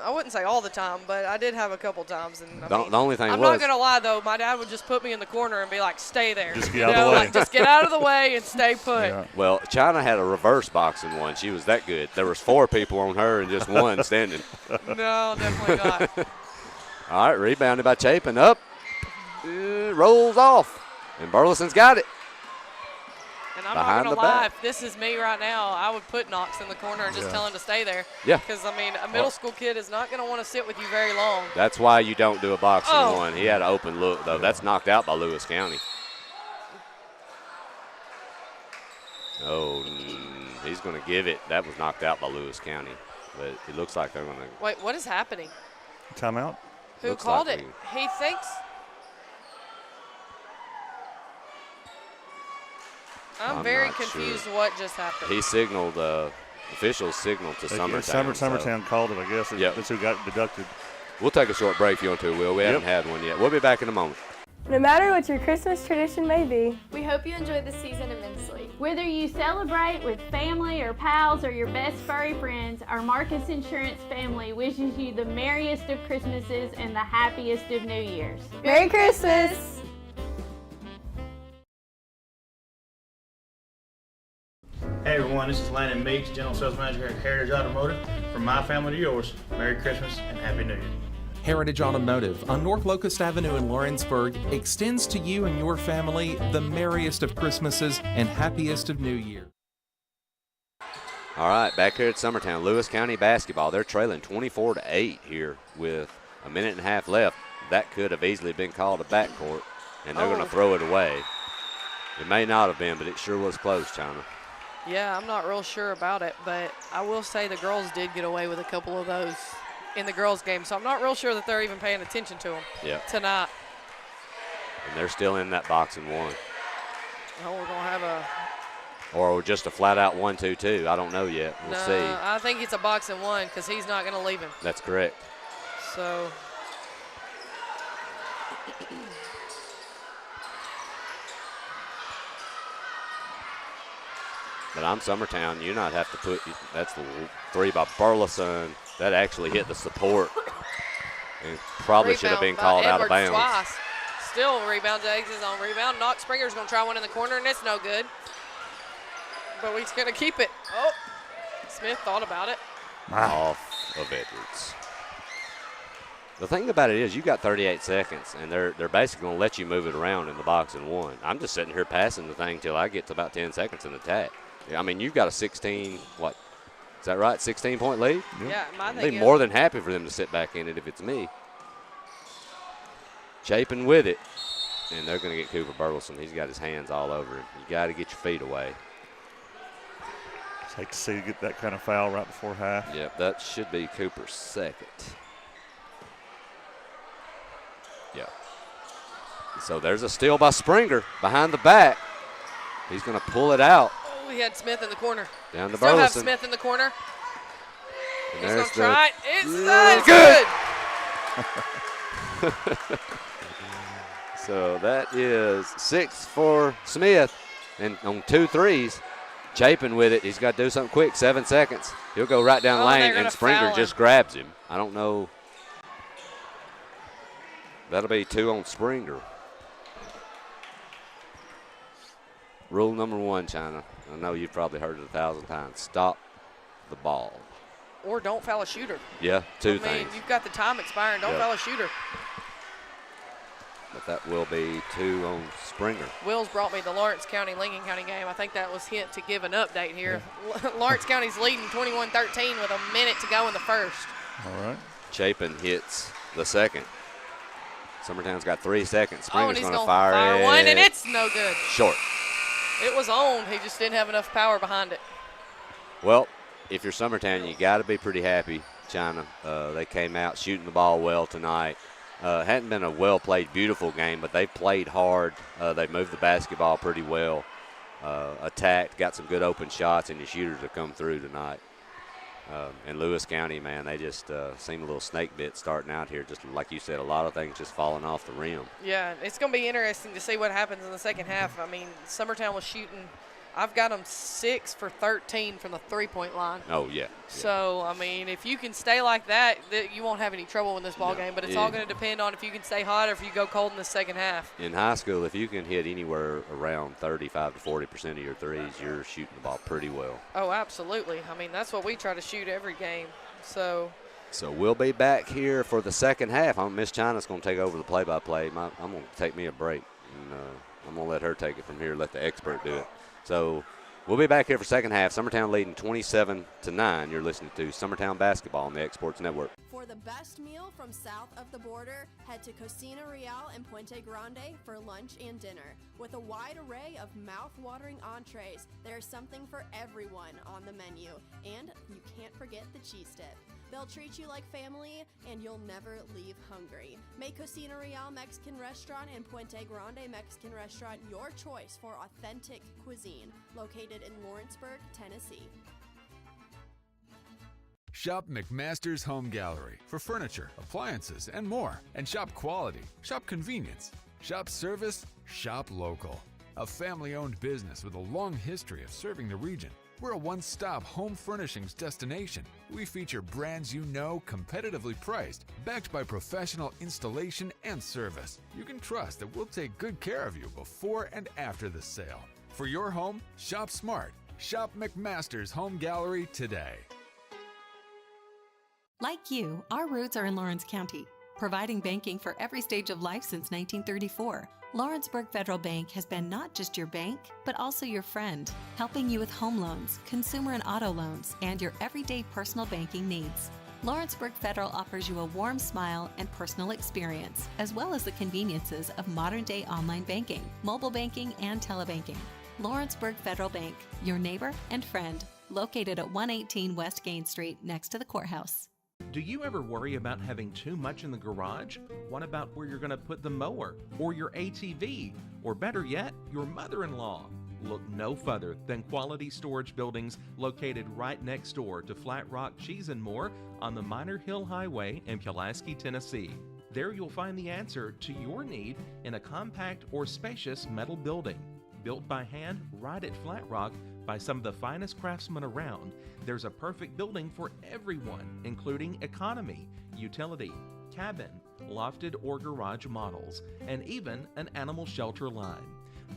[SPEAKER 4] I wouldn't say all the time, but I did have a couple times. And I
[SPEAKER 3] The
[SPEAKER 4] mean,
[SPEAKER 3] only thing
[SPEAKER 4] I'm
[SPEAKER 3] was-
[SPEAKER 4] not going to lie, though. My dad would just put me in the corner and be like, stay there.
[SPEAKER 5] Just get
[SPEAKER 4] You
[SPEAKER 5] out of the
[SPEAKER 4] know,
[SPEAKER 5] way.
[SPEAKER 4] like, just get out of the way and stay put.
[SPEAKER 5] Yeah.
[SPEAKER 3] Well, China had a reverse boxing one. She was that good. There was 4 people on her and just 1 standing.
[SPEAKER 4] No, definitely not.
[SPEAKER 3] All right, rebounded by Chapin. Up. Rolls off. And Burleson's got it.
[SPEAKER 4] And I'm
[SPEAKER 3] Behind
[SPEAKER 4] not going to
[SPEAKER 3] the
[SPEAKER 4] lie,
[SPEAKER 3] back.
[SPEAKER 4] if this is me right now, I would put Knox in the corner and just
[SPEAKER 5] Yeah.
[SPEAKER 4] tell him to stay there.
[SPEAKER 3] Yeah.
[SPEAKER 4] Because, I mean, a middle school kid is not going to want to sit with you very long.
[SPEAKER 3] That's why you don't do a boxing
[SPEAKER 4] Oh.
[SPEAKER 3] 1. He had an open look, though. That's knocked out by Lewis County. Oh, he's going to give it. That was knocked out by Lewis County. But it looks like they're going to.
[SPEAKER 4] Wait, what is happening?
[SPEAKER 5] Timeout?
[SPEAKER 4] Who
[SPEAKER 3] Looks
[SPEAKER 4] called
[SPEAKER 3] like
[SPEAKER 4] it? He thinks. I'm very
[SPEAKER 3] not
[SPEAKER 4] confused
[SPEAKER 3] sure.
[SPEAKER 4] what just happened.
[SPEAKER 3] He signaled, officials signaled to Summertown. so
[SPEAKER 5] Summertown called it, I guess.
[SPEAKER 3] Yep.
[SPEAKER 5] That's who got deducted.
[SPEAKER 3] We'll take a short break if you want to, Will. We haven't had one yet. We'll be back in a moment.
[SPEAKER 6] No matter what your Christmas tradition may be,
[SPEAKER 7] We hope you enjoy the season immensely.
[SPEAKER 8] Whether you celebrate with family or pals or your best furry friends, our Marcus Insurance family wishes you the merriest of Christmases and the happiest of New Years.
[SPEAKER 6] Merry Christmas!
[SPEAKER 9] Hey everyone, this is Landon Meeks, General Sales Manager here at Heritage Automotive. From my family to yours, Merry Christmas and Happy New Year.
[SPEAKER 10] Heritage Automotive on North Locust Avenue in Lawrenceburg extends to you and your family the merriest of Christmases and happiest of New Year.
[SPEAKER 3] All right, back here at Summertown, Lewis County basketball. They're trailing 24-8 here with a minute and a half left. That could have easily been called a backcourt, and they're going to throw it away. It may not have been, but it sure was close, China.
[SPEAKER 4] Yeah, I'm not real sure about it, but I will say the girls did get away with a couple of those in the girls' game, so I'm not real sure that they're even paying attention to them tonight.
[SPEAKER 3] And they're still in that box and one.
[SPEAKER 4] Oh, we're going to have a...
[SPEAKER 3] Or just a flat-out 1-2-2. I don't know yet. We'll see.
[SPEAKER 4] I think it's a box and one because he's not going to leave him.
[SPEAKER 3] That's correct.
[SPEAKER 4] So...
[SPEAKER 3] But I'm Summertown. You not have to put – that's the three by Burleson. That actually hit the support and probably should have been called out of bounds.
[SPEAKER 4] Twice. Still rebound to exit zone. Rebound. Knox Springer's going to try one in the corner, and it's no good. But we're going to keep it. Oh, Smith thought about it.
[SPEAKER 3] Off of Edwards. The thing about it is you got 38 seconds, and they're basically going to let you move it around in the box and one. I'm just sitting here passing the thing till I get to about 10 seconds in attack. I mean, you've got a 16, what, is that right, 16-point lead?
[SPEAKER 4] Yeah,
[SPEAKER 3] I'd be more than happy for them to sit back in it if it's me. Chapin with it, and they're going to get Cooper Burleson. He's got his hands all over it. You got to get your feet away.
[SPEAKER 5] Hate to see you get that kind of foul right before half.
[SPEAKER 3] Yep, that should be Cooper's second. Yeah. So there's a steal by Springer behind the back. He's going to pull it out.
[SPEAKER 4] Oh, he had Smith in the corner.
[SPEAKER 3] Down to
[SPEAKER 4] Still
[SPEAKER 3] Burleson.
[SPEAKER 4] have Smith in the corner.
[SPEAKER 3] And
[SPEAKER 4] He's going
[SPEAKER 3] there's
[SPEAKER 4] to try it. It's good.
[SPEAKER 3] So that is 6 for Smith, and on 2 threes. Chapin with it. He's got to do something quick. 7 seconds. He'll go right down lane, and Springer just grabs him. I don't know. That'll be 2 on Springer. Rule number 1, China. I know you've probably heard it 1,000 times. Stop the ball.
[SPEAKER 4] Or don't foul a shooter.
[SPEAKER 3] Yeah, two things.
[SPEAKER 4] You've got the time expiring. Don't foul a shooter.
[SPEAKER 3] But that will be 2 on Springer.
[SPEAKER 4] Will's brought me the Lawrence County-Lincoln County game. I think that was hint to give an update here. Lawrence County's leading 21-13 with a minute to go in the first.
[SPEAKER 5] All right.
[SPEAKER 3] Chapin hits the second. Summertown's got 3 seconds. Springer's
[SPEAKER 4] going
[SPEAKER 3] to fire
[SPEAKER 4] one, and it's no good.
[SPEAKER 3] Short.
[SPEAKER 4] It was on. He just didn't have enough power behind it.
[SPEAKER 3] Well, if you're Summertown, you got to be pretty happy, China. They came out shooting the ball well tonight. Hadn't been a well-played, beautiful game, but they played hard. They moved the basketball pretty well, attacked, got some good open shots, and the shooters have come through tonight. And Lewis County, man, they just seem a little snake bit starting out here. Just like you said, a lot of things just falling off the rim.
[SPEAKER 4] Yeah, it's going to be interesting to see what happens in the second half. I mean, Summertown was shooting. I've got them 6 for 13 from the three-point line.
[SPEAKER 3] Oh, yeah.
[SPEAKER 4] So, I mean, if you can stay like that, you won't have any trouble in this ball game. But it's all going to depend on if you can stay hot or if you go cold in the second half.
[SPEAKER 3] In high school, if you can hit anywhere around 35 to 40% of your threes, you're shooting the ball pretty well.
[SPEAKER 4] Oh, absolutely. I mean, that's what we try to shoot every game. So
[SPEAKER 3] we'll be back here for the second half. Miss China's going to take over the play-by-play. I'm going to take me a break, and I'm going to let her take it from here, let the expert do it. So we'll be back here for second half. Summertown leading 27-9. You're listening to Summertown Basketball on the Exports Network.
[SPEAKER 11] For the best meal from south of the border, head to Cocina Real and Puente Grande for lunch and dinner. With a wide array of mouth-watering entrees, there's something for everyone on the menu. And you can't forget the cheese dip. They'll treat you like family, and you'll never leave hungry. Make Cocina Real Mexican Restaurant and Puente Grande Mexican Restaurant your choice for authentic cuisine, located in Lawrenceburg, Tennessee.
[SPEAKER 12] Shop McMaster's Home Gallery for furniture, appliances, and more. And shop quality, shop convenience, shop service, shop local. A family-owned business with a long history of serving the region. We're a one-stop home furnishings destination. We feature brands you know, competitively priced, backed by professional installation and service. You can trust that we'll take good care of you before and after the sale. For your home, shop smart. Shop McMaster's Home Gallery today.
[SPEAKER 13] Like you, our roots are in Lawrence County, providing banking for every stage of life since 1934. Lawrenceburg Federal Bank has been not just your bank, but also your friend, helping you with home loans, consumer and auto loans, and your everyday personal banking needs. Lawrenceburg Federal offers you a warm smile and personal experience, as well as the conveniences of modern-day online banking, mobile banking, and telebanking. Lawrenceburg Federal Bank, your neighbor and friend, located at 118 West Gain Street next to the courthouse.
[SPEAKER 10] Do you ever worry about having too much in the garage? What about where you're going to put the mower, or your ATV, or better yet, your mother-in-law? Look no further than Quality Storage Buildings located right next door to Flat Rock Cheese and More on the Minor Hill Highway in Pulaski, Tennessee. There you'll find the answer to your need in a compact or spacious metal building. Built by hand right at Flat Rock by some of the finest craftsmen around, there's a perfect building for everyone, including economy, utility, cabin, lofted or garage models, and even an animal shelter line.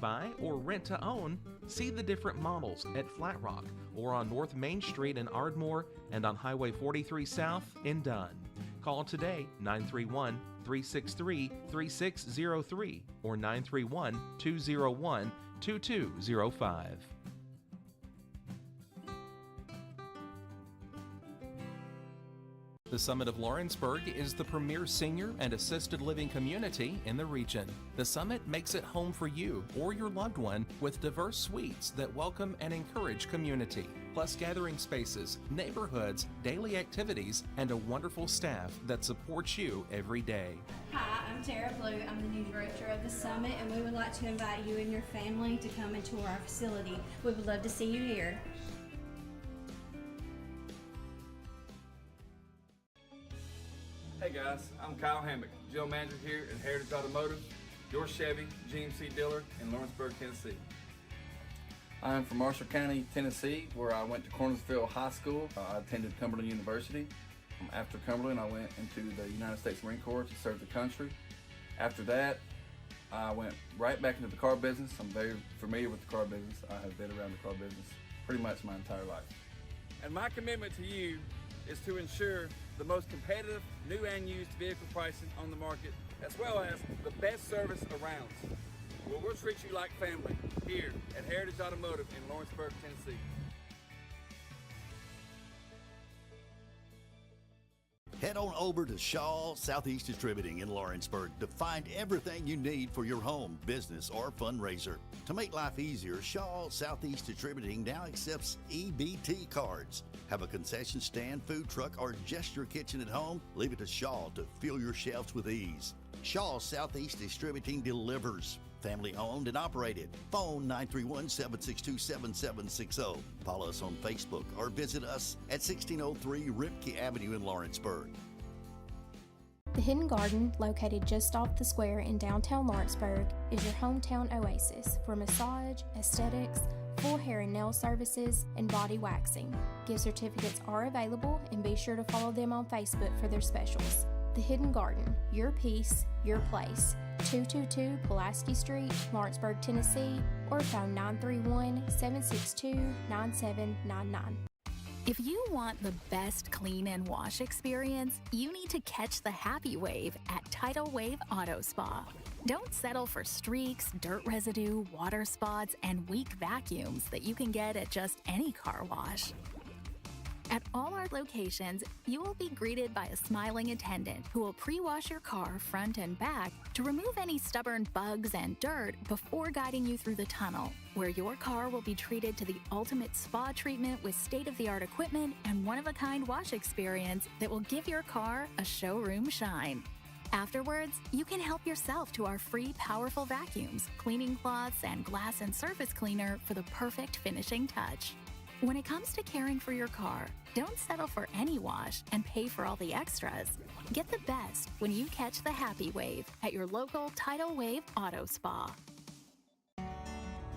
[SPEAKER 10] Buy or rent to own, see the different models at Flat Rock or on North Main Street in Ardmore and on Highway 43 South in Dunn. Call today 931-363-3603 or 931-201-2205. The Summit of Lawrenceburg is the premier senior and assisted living community in the region. The Summit makes it home for you or your loved one with diverse suites that welcome and encourage community, plus gathering spaces, neighborhoods, daily activities, and a wonderful staff that supports you every day.
[SPEAKER 14] Hi, I'm Tara Blue. I'm the new director of the Summit, and we would like to invite you and your family to come and tour our facility. We would love to see you here.
[SPEAKER 15] Hey guys, I'm Kyle Hammock, General Manager here at Heritage Automotive, your Chevy GMC dealer in Lawrenceburg, Tennessee. I'm from Marshall County, Tennessee, where I went to Cornersville High School. I attended Cumberland University. After Cumberland, I went into the United States Marine Corps to serve the country. After that, I went right back into the car business. I'm very familiar with the car business. I have been around the car business pretty much my entire life. And my commitment to you is to ensure the most competitive new and used vehicle pricing on the market, as well as the best service around. Well, we'll treat you like family here at Heritage Automotive in Lawrenceburg, Tennessee.
[SPEAKER 16] Head on over to Shaw Southeast Distributing in Lawrenceburg to find everything you need for your home, business, or fundraiser. To make life easier, Shaw Southeast Distributing now accepts EBT cards. Have a concession stand, food truck, or just your kitchen at home? Leave it to Shaw to fill your shelves with ease. Shaw Southeast Distributing delivers. Family owned and operated. Phone 931-762-7760. Follow us on Facebook or visit us at 1603 Ripke Avenue in Lawrenceburg.
[SPEAKER 17] The Hidden Garden, located just off the square in downtown Lawrenceburg, is your hometown oasis for massage, aesthetics, full hair and nail services, and body waxing. Gift certificates are available, and be sure to follow them on Facebook for their specials. The Hidden Garden, your peace, your place. 222 Pulaski Street, Lawrenceburg, Tennessee, or phone 931-762-9799.
[SPEAKER 18] If you want the best clean and wash experience, you need to catch the happy wave at Tidal Wave Auto Spa. Don't settle for streaks, dirt residue, water spots, and weak vacuums that you can get at just any car wash. At all our locations, you will be greeted by a smiling attendant who will pre-wash your car front and back to remove any stubborn bugs and dirt before guiding you through the tunnel, where your car will be treated to the ultimate spa treatment with state-of-the-art equipment and one-of-a-kind wash experience that will give your car a showroom shine. Afterwards, you can help yourself to our free powerful vacuums, cleaning cloths, and glass and surface cleaner for the perfect finishing touch. When it comes to caring for your car, don't settle for any wash and pay for all the extras. Get the best when you catch the happy wave at your local Tidal Wave Auto Spa.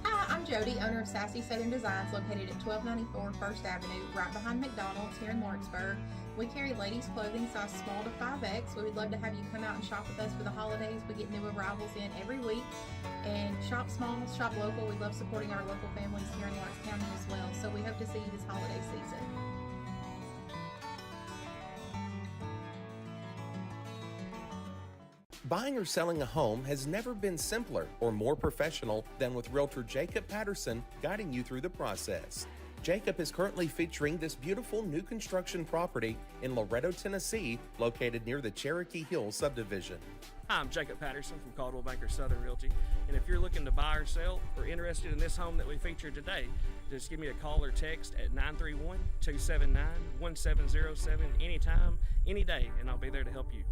[SPEAKER 19] Hi, I'm Jody, owner of Sassy Southern Designs, located at 1294 First Avenue, right behind McDonald's here in Lawrenceburg. We carry ladies' clothing size small to 5X. We would love to have you come out and shop with us for the holidays. We get new arrivals in every week. And shop small, shop local. We love supporting our local families here in Lawrence County as well. So we hope to see you this holiday season.
[SPEAKER 10] Buying or selling a home has never been simpler or more professional than with Realtor Jacob Patterson guiding you through the process. Jacob is currently featuring this beautiful new construction property in Loretto, Tennessee, located near the Cherokee Hills subdivision.
[SPEAKER 20] Hi, I'm Jacob Patterson from Caldwell Banker Southern Realty, and if you're looking to buy or sell or interested in this home that we featured today, just give me a call or text at 931-279-1707 anytime, any day, and I'll be there to help you.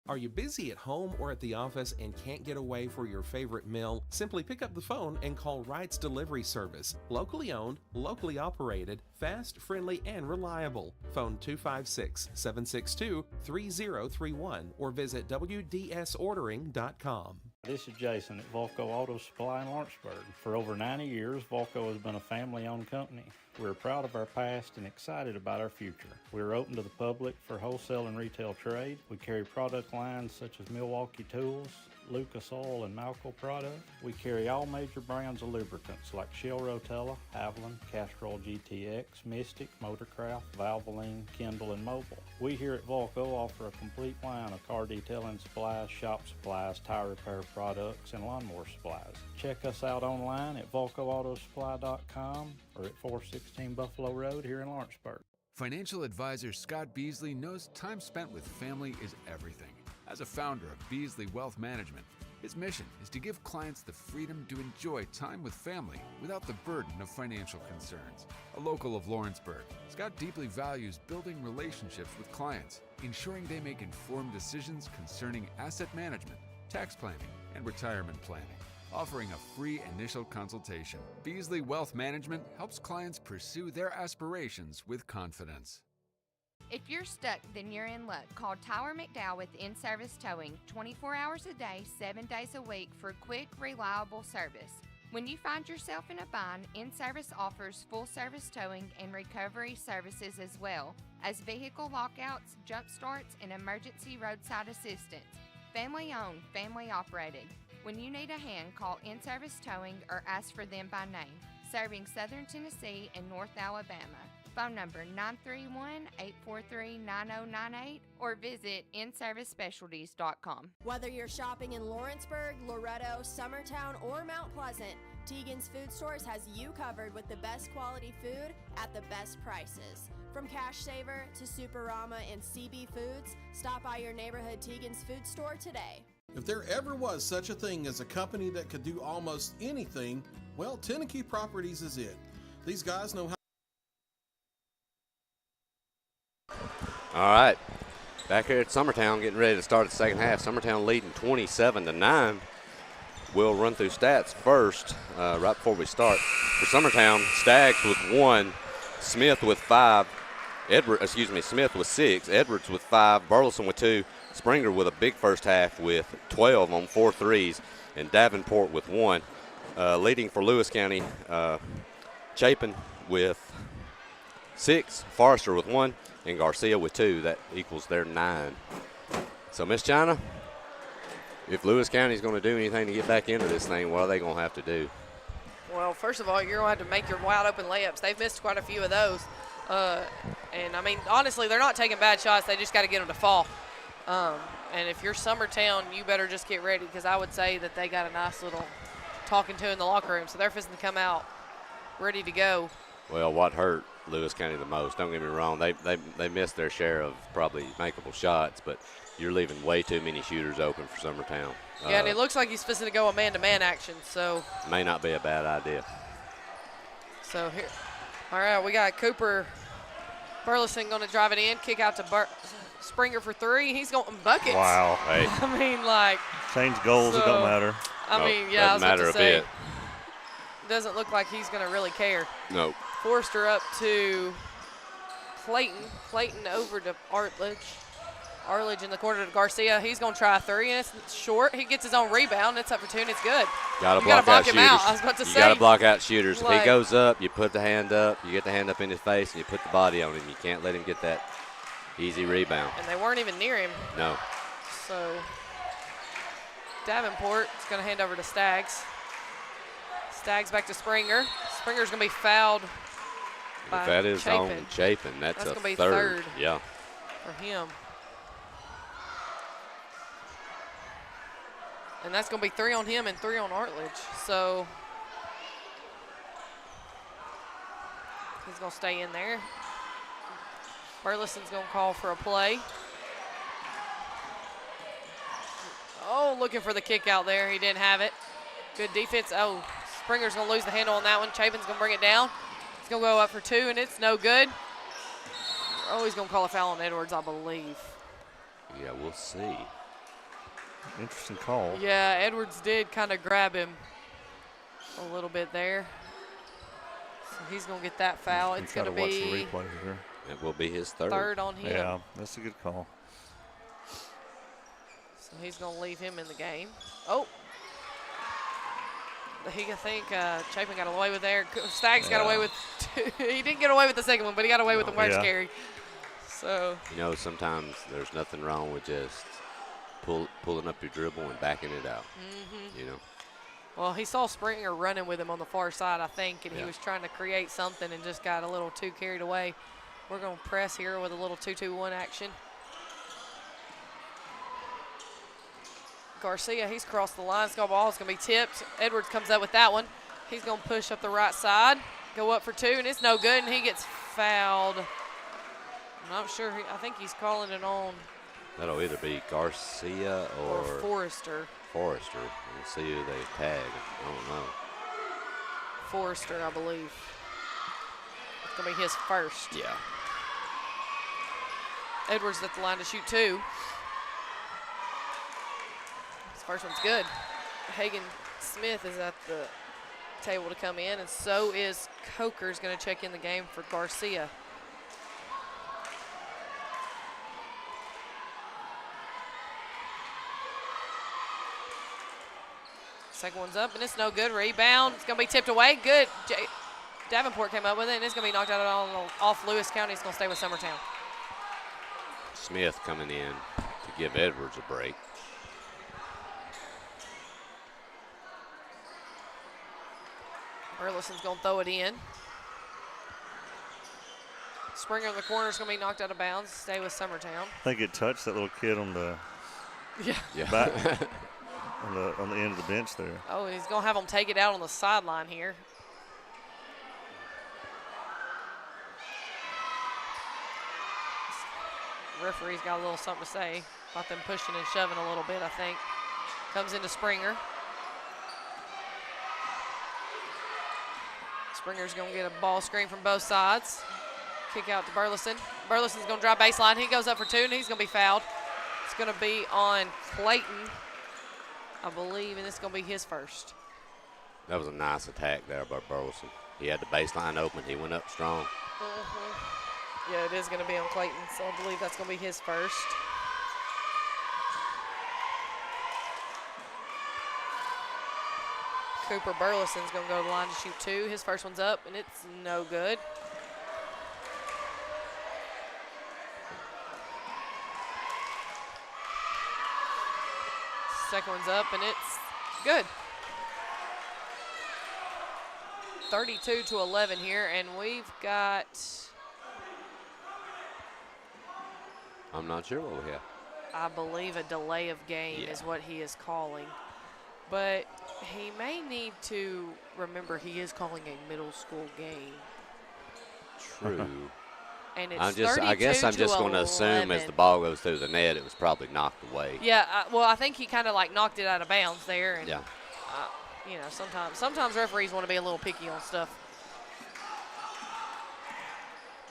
[SPEAKER 10] Are you busy at home or at the office and can't get away for your favorite meal? Simply pick up the phone and call Wright's Delivery Service. Locally owned, locally operated, fast, friendly, and reliable. Phone 256-762-3031 or visit WDSordering.com.
[SPEAKER 21] This is Jason at Volco Auto Supply in Lawrenceburg. For over 90 years, Volco has been a family-owned company. We're proud of our past and excited about our future. We're open to the public for wholesale and retail trade. We carry product lines such as Milwaukee Tools, Lucas Oil, and Malco products. We carry all major brands of lubricants like Shell Rotella, Haviland, Castrol GTX, Mystic, Motorcraft, Valvoline, Kindle, and Mobile. We here at Volco offer a complete line of car detailing supplies, shop supplies, tire repair products, and lawnmower supplies. Check us out online at VolcoAutosupply.com or at 416 Buffalo Road here in Lawrenceburg.
[SPEAKER 12] Financial advisor Scott Beasley knows time spent with family is everything. As a founder of Beasley Wealth Management, his mission is to give clients the freedom to enjoy time with family without the burden of financial concerns. A local of Lawrenceburg, Scott deeply values building relationships with clients, ensuring they make informed decisions concerning asset management, tax planning, and retirement planning. Offering a free initial consultation, Beasley Wealth Management helps clients pursue their aspirations with confidence.
[SPEAKER 22] If you're stuck, then you're in luck. Call Tyler McDowell with In-Service Towing 24 hours a day, 7 days a week for quick, reliable service. When you find yourself in a bind, In-Service offers full-service towing and recovery services as well as vehicle lockouts, jump starts, and emergency roadside assistance. Family-owned, family-operated. When you need a hand, call In-Service Towing or ask for them by name. Serving Southern Tennessee and North Alabama. Phone number 931-843-9098 or visit inservicespecialties.com.
[SPEAKER 11] Whether you're shopping in Lawrenceburg, Loretto, Summertown, or Mount Pleasant, Teagan's Food Stores has you covered with the best quality food at the best prices. From Cash Saver to Superama and CB Foods, stop by your neighborhood Teagan's Food Store today.
[SPEAKER 23] If there ever was such a thing as a company that could do almost anything, well, Tennessee Properties is it. These guys know how.
[SPEAKER 3] All right, back here at Summertown, getting ready to start the second half. Summertown leading 27-9. We'll run through stats first, right before we start. For Summertown, Staggs with 1, Smith with 5, Smith with 6, Edwards with 5, Burleson with 2, Springer with a big first half with 12 on 4 threes, and Davenport with 1. Leading for Lewis County, Chapin with 6, Forrester with 1, and Garcia with 2. That equals their 9. So, Miss China, if Lewis County is going to do anything to get back into this thing, what are they going to have to do?
[SPEAKER 4] Well, first of all, you're going to have to make your wide open layups. They've missed quite a few of those. And, I mean, honestly, they're not taking bad shots. They just got to get them to fall. And if you're Summertown, you better just get ready, because I would say that they got a nice little talking to in the locker room. So they're fixing to come out ready to go.
[SPEAKER 3] Well, what hurt Lewis County the most, don't get me wrong, they missed their share of probably makeable shots, but you're leaving way too many shooters open for Summertown.
[SPEAKER 4] Yeah, and it looks like he's fixing to go a man-to-man action, so.
[SPEAKER 3] May not be a bad idea.
[SPEAKER 4] So here, all right, we got Cooper Burleson going to drive it in, kick out to Springer for 3. He's going buckets.
[SPEAKER 5] Wow.
[SPEAKER 3] Hey.
[SPEAKER 4] I mean, like.
[SPEAKER 5] Change goals, it don't matter.
[SPEAKER 4] I mean, yeah, I was about to say.
[SPEAKER 3] Doesn't matter a bit.
[SPEAKER 4] Doesn't look like he's going to really care.
[SPEAKER 3] Nope.
[SPEAKER 4] Forster up to Clayton. Clayton over to Artledge. Arledge in the corner to Garcia. He's going to try a three, and it's short. He gets his own rebound. It's up for two, and it's good.
[SPEAKER 3] Got to
[SPEAKER 4] You gotta
[SPEAKER 3] block out
[SPEAKER 4] him
[SPEAKER 3] shooters.
[SPEAKER 4] out. I was about to
[SPEAKER 3] you
[SPEAKER 4] say.
[SPEAKER 3] got to block out shooters. If
[SPEAKER 4] Like-
[SPEAKER 3] he goes up, you put the hand up. You get the hand up in his face, and you put the body on him. You can't let him get that easy rebound.
[SPEAKER 4] And they weren't even near him.
[SPEAKER 3] No.
[SPEAKER 4] So Davenport is going to hand over to Staggs. Staggs back to Springer. Springer's going to be fouled by
[SPEAKER 3] If that is
[SPEAKER 4] Chapin.
[SPEAKER 3] on Chapin, that's a
[SPEAKER 4] gonna be
[SPEAKER 3] third.
[SPEAKER 4] third.
[SPEAKER 3] Yeah.
[SPEAKER 4] For him. And that's going to be 3 on him and 3 on Artledge. So he's going to stay in there. Burleson's going to call for a play. Oh, looking for the kick out there. He didn't have it. Good defense. Oh, Springer's going to lose the handle on that one. Chapin's going to bring it down. It's going to go up for 2, and it's no good. Oh, he's going to call a foul on Edwards, I believe.
[SPEAKER 3] Yeah, we'll see.
[SPEAKER 5] Interesting call.
[SPEAKER 4] Yeah, Edwards did kind of grab him a little bit there. So he's going to get that foul. It's going to
[SPEAKER 5] Watch the
[SPEAKER 4] be
[SPEAKER 5] replay here.
[SPEAKER 3] It will be his third.
[SPEAKER 4] third on him.
[SPEAKER 5] Yeah, that's a good call.
[SPEAKER 4] So he's going to leave him in the game. Oh. I think Chapin got away with there. Staggs got away with 2. He didn't get away with the second one, but he got away with the first carry. So.
[SPEAKER 3] You know, sometimes there's nothing wrong with just pulling up your dribble and backing it out.
[SPEAKER 4] Mm-hmm.
[SPEAKER 3] You know.
[SPEAKER 4] Well, he saw Springer running with him on the far side, I think, and he
[SPEAKER 3] Yeah.
[SPEAKER 4] was trying to create something and just got a little too carried away. We're going to press here with a little 2-2-1 action. Garcia, he's crossed the line. Skull ball is going to be tipped. Edwards comes up with that one. He's going to push up the right side, go up for 2, and it's no good, and he gets fouled. I'm not sure. I think he's calling it on.
[SPEAKER 3] That'll either be Garcia or
[SPEAKER 4] Forrester.
[SPEAKER 3] Forrester. We'll see who they tag. I don't know.
[SPEAKER 4] Forrester, I believe. It's going to be his first.
[SPEAKER 3] Yeah.
[SPEAKER 4] Edwards at the line to shoot 2. His first one's good. Hagan Smith is at the table to come in, and so is Coker's going to check in the game for Garcia. Second one's up, and it's no good. Rebound. It's going to be tipped away. Good. Davenport came up with it, and it's going to be knocked out off Lewis County. It's going to stay with Summertown.
[SPEAKER 3] Smith coming in to give Edwards a break.
[SPEAKER 4] Burleson's going to throw it in. Springer in the corner is going to be knocked out of bounds. Stay with Summertown.
[SPEAKER 5] I think it touched that little kid on the back, on the end of the bench there.
[SPEAKER 4] Oh, he's going to have him take it out on the sideline here. Referee's got a little something to say about them pushing and shoving a little bit, I think. Comes into Springer. Springer's going to get a ball screen from both sides. Kick out to Burleson. Burleson's going to drive baseline. He goes up for 2, and he's going to be fouled. It's going to be on Clayton, I believe, and it's going to be his first.
[SPEAKER 3] That was a nice attack there by Burleson. He had the baseline open. He went up strong.
[SPEAKER 4] Yeah, it is going to be on Clayton, so I believe that's going to be his first. Cooper Burleson's going to go to the line to shoot 2. His first one's up, and it's no good. Second one's up, and it's good. 32-11 here, and we've got...
[SPEAKER 3] I'm not sure what we have.
[SPEAKER 4] I believe a delay of game is what he is calling. But he may need to remember he is calling a middle school game.
[SPEAKER 3] True.
[SPEAKER 4] And it's
[SPEAKER 3] I guess I'm just going to assume as the ball goes through the net, it was probably knocked away.
[SPEAKER 4] Yeah, well, I think he kind of like knocked it out of bounds there. And,
[SPEAKER 3] yeah.
[SPEAKER 4] You know, sometimes referees want to be a little picky on stuff.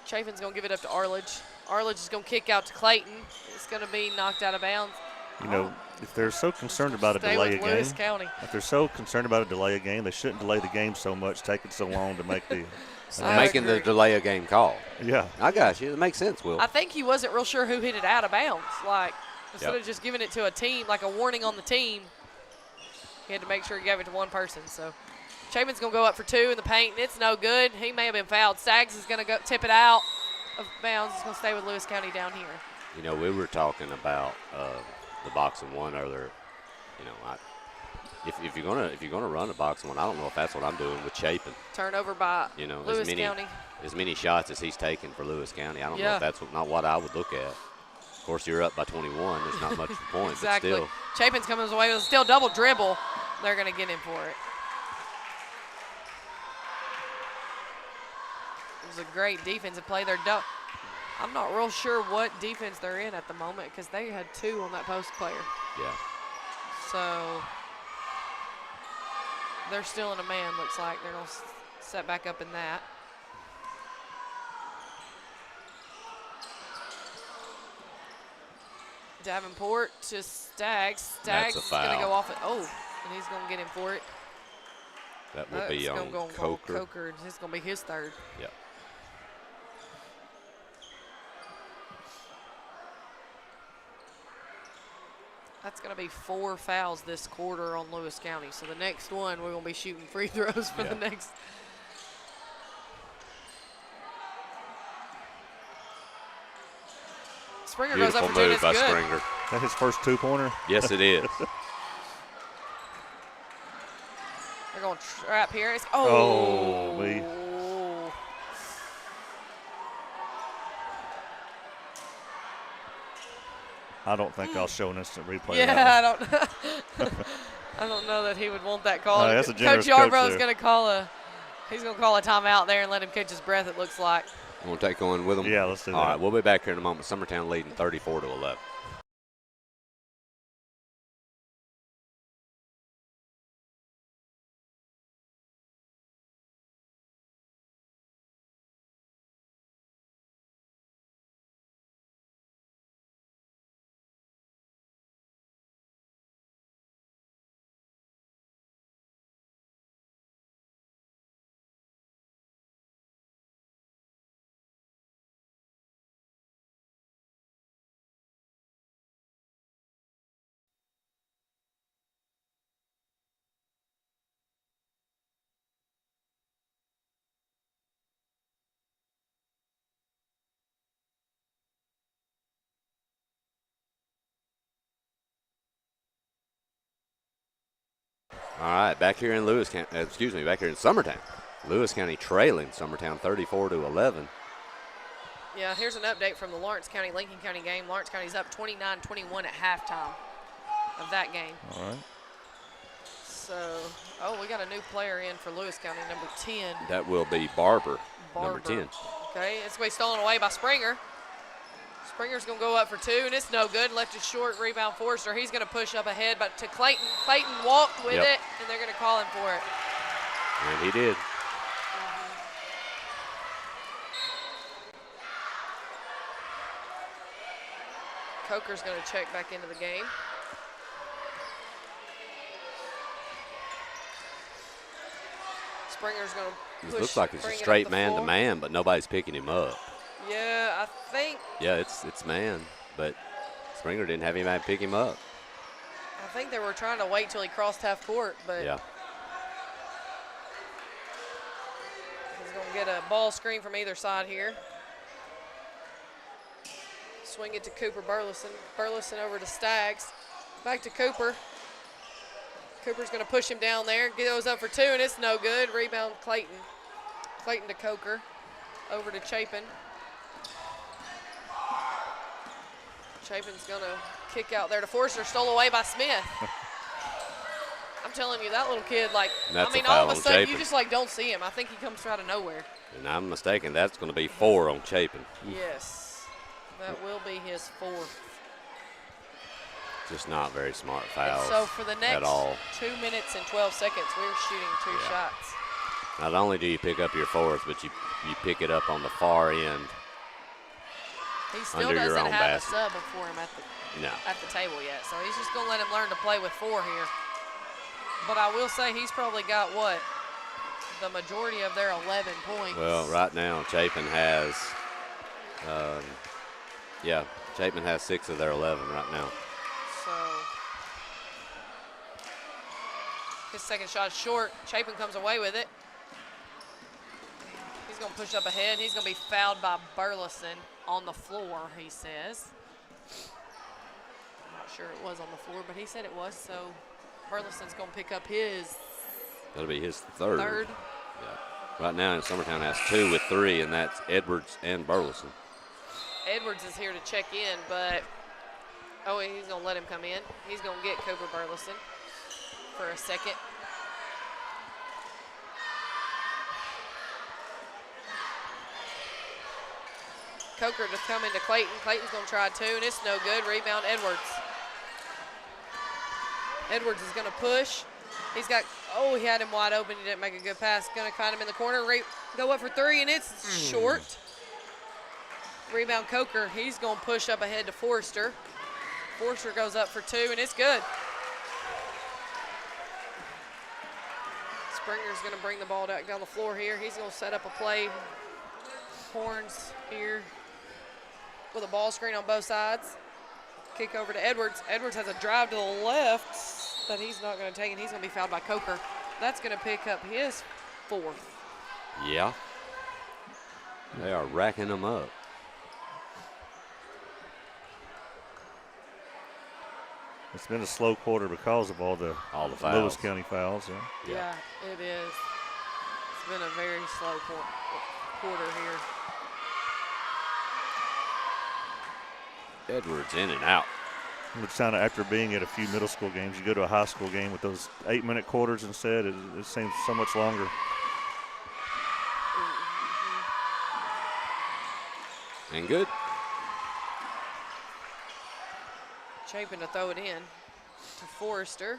[SPEAKER 4] Chafin's going to give it up to Arledge. Arledge is going to kick out to Clayton. It's going to be knocked out of bounds.
[SPEAKER 5] You know, if they're so concerned about a delay of game, if they're so concerned about a delay of game, they shouldn't delay the game so much, taking so long to make the
[SPEAKER 3] making the delay of game call.
[SPEAKER 5] Yeah.
[SPEAKER 3] I got you. It makes sense, Will.
[SPEAKER 4] I think he wasn't real sure who hit it out of bounds. Like, instead of just giving it to a team, like a warning on the team, he had to make sure he gave it to one person. So Chapin's going to go up for 2 in the paint, and it's no good. He may have been fouled. Staggs is going to go tip it out of bounds. It's going to stay with Lewis County down here.
[SPEAKER 3] You know, we were talking about the box and one earlier. You know, if you're gonna run a box and one, I don't know if that's what I'm doing with Chapin.
[SPEAKER 4] Turnover by Lewis County.
[SPEAKER 3] As many shots as he's taken for Lewis County, I don't know if that's not what I would look at. Of course, you're up by 21. There's not much of a point,
[SPEAKER 4] exactly.
[SPEAKER 3] But still.
[SPEAKER 4] Chapin's coming away with a still double dribble. They're going to get him for it. It was a great defensive play. I'm not real sure what defense they're in at the moment because they had 2 on that post player.
[SPEAKER 3] Yeah.
[SPEAKER 4] So they're still in a man, looks like. They're going to set back up in that. Davenport to Staggs. Staggs is going to go off it. Oh, and he's going to get him for it.
[SPEAKER 3] That will be on Coker.
[SPEAKER 4] Coker. It's going to be his 3rd.
[SPEAKER 3] Yep.
[SPEAKER 4] That's going to be 4 fouls this quarter on Lewis County. So the next one, we're going to be shooting free throws for the next. Springer
[SPEAKER 3] Beautiful
[SPEAKER 4] goes up for 2.
[SPEAKER 3] move by
[SPEAKER 4] good.
[SPEAKER 3] Springer.
[SPEAKER 5] Is that his first 2-pointer?
[SPEAKER 3] Yes, it is.
[SPEAKER 4] They're going to trap here. It's,
[SPEAKER 5] me. I don't think I'll show an instant replay.
[SPEAKER 4] Yeah, I don't know that he would want that call.
[SPEAKER 5] That's a generous
[SPEAKER 4] Coach Yarbrough's
[SPEAKER 5] there.
[SPEAKER 4] going to call a timeout there and let him catch his breath, it looks like.
[SPEAKER 3] You want to take one with them?
[SPEAKER 5] Yeah, let's do that.
[SPEAKER 3] All right, we'll be back here in a moment. Summertown leading 34-11. All right, back here in back here in Summertown. Lewis County trailing Summertown 34-11.
[SPEAKER 4] Yeah, here's an update from the Lawrence County-Lincoln County game. Lawrence County's up 29-21 at halftime of that game.
[SPEAKER 5] All right.
[SPEAKER 4] So, we got a new player in for Lewis County, number 10.
[SPEAKER 3] That will be Barber. Number 10.
[SPEAKER 4] Okay, it's going to be stolen away by Springer. Springer's going to go up for 2, and it's no good. Left it short, rebound Forrester. He's going to push up ahead, but to Clayton. Clayton walked with it, and they're going to call him for it.
[SPEAKER 3] And he did.
[SPEAKER 4] Coker's going to check back into the game. Springer's going to push.
[SPEAKER 3] It looks like it's a straight man-to-man, but nobody's picking him up.
[SPEAKER 4] Yeah, I think.
[SPEAKER 3] Yeah, it's man, but Springer didn't have anybody pick him up.
[SPEAKER 4] I think they were trying to wait till he crossed half court, but
[SPEAKER 3] yeah.
[SPEAKER 4] He's going to get a ball screen from either side here. Swing it to Cooper Burleson. Burleson over to Staggs. Back to Cooper. Cooper's going to push him down there. Goes up for 2, and it's no good. Rebound Clayton. Clayton to Coker. Over to Chapin. Chapin's going to kick out there to Forster. Stole away by Smith. I'm telling you, that little kid, all of a sudden, you just, don't see him. I think he comes out of nowhere.
[SPEAKER 3] And I'm mistaken. That's going to be 4 on Chapin.
[SPEAKER 4] Yes. That will be his 4th.
[SPEAKER 3] Just not very smart fouls.
[SPEAKER 4] So for the next
[SPEAKER 3] at all.
[SPEAKER 4] 2 minutes and 12 seconds, we're shooting 2 shots.
[SPEAKER 3] Not only do you pick up your 4th, but you pick it up on the far end.
[SPEAKER 4] He still
[SPEAKER 3] under your
[SPEAKER 4] doesn't
[SPEAKER 3] own
[SPEAKER 4] have
[SPEAKER 3] basket.
[SPEAKER 4] a sub for him at the table yet, so he's just going to let him learn to play with 4 here. But I will say he's probably got what? The majority of their 11 points.
[SPEAKER 3] Well, right now Chapin has, Chapin has 6 of their 11 right now.
[SPEAKER 4] So his second shot is short. Chapin comes away with it. He's going to push up ahead. He's going to be fouled by Burleson on the floor, he says. I'm not sure it was on the floor, but he said it was. So Burleson's going to pick up his
[SPEAKER 3] That'll be his third. Yeah. Right now, Summertown has 2 with 3, and that's Edwards and Burleson.
[SPEAKER 4] Edwards is here to check in, but he's going to let him come in. He's going to get Cooper Burleson for a second. Coker to come into Clayton. Clayton's going to try 2, and it's no good. Rebound, Edwards. Edwards is going to push. He's got, he had him wide open. He didn't make a good pass. Going to find him in the corner. Go up for 3, and it's short. Rebound, Coker. He's going to push up ahead to Forrester. Forrester goes up for 2, and it's good. Springer's going to bring the ball down the floor here. He's going to set up a play. Horns here with a ball screen on both sides. Kick over to Edwards. Edwards has a drive to the left that he's not going to take, and he's going to be fouled by Coker. That's going to pick up his 4th.
[SPEAKER 3] Yeah. They are racking them up.
[SPEAKER 5] It's been a slow quarter because of all the
[SPEAKER 3] fouls.
[SPEAKER 5] Lewis County fouls.
[SPEAKER 4] Yeah, it is. It's been a very slow quarter here.
[SPEAKER 3] Edwards in and out.
[SPEAKER 5] It's kind of after being at a few middle school games, you go to a high school game with those 8-minute quarters instead. It seems so much longer.
[SPEAKER 3] And good.
[SPEAKER 4] Chapin to throw it in to Forrester.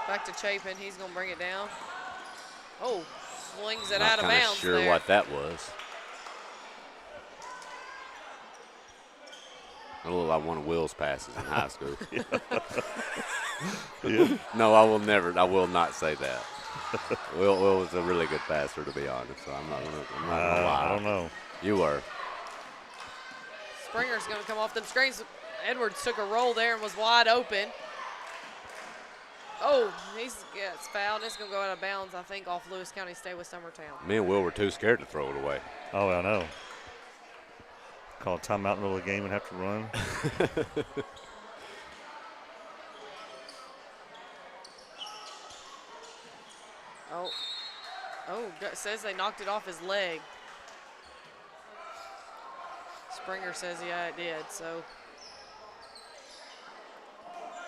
[SPEAKER 4] Back to Chapin. He's going to bring it down. Slings it out of bounds.
[SPEAKER 3] Not sure
[SPEAKER 4] there.
[SPEAKER 3] what that was. A little like one of Will's passes in high school.
[SPEAKER 5] Yeah.
[SPEAKER 3] No, I will not say that. Will was a really good passer, to be honest. So I'm not gonna lie.
[SPEAKER 5] I don't know.
[SPEAKER 3] You were.
[SPEAKER 4] Springer's going to come off them screens. Edwards took a roll there and was wide open. It's fouled. It's going to go out of bounds, I think, off Lewis County. Stay with Summertown.
[SPEAKER 3] Me and Will were too scared to throw it away.
[SPEAKER 5] Oh, I know. Call a timeout in the middle of the game and have to run.
[SPEAKER 4] It says they knocked it off his leg. Springer says, yeah, it did. So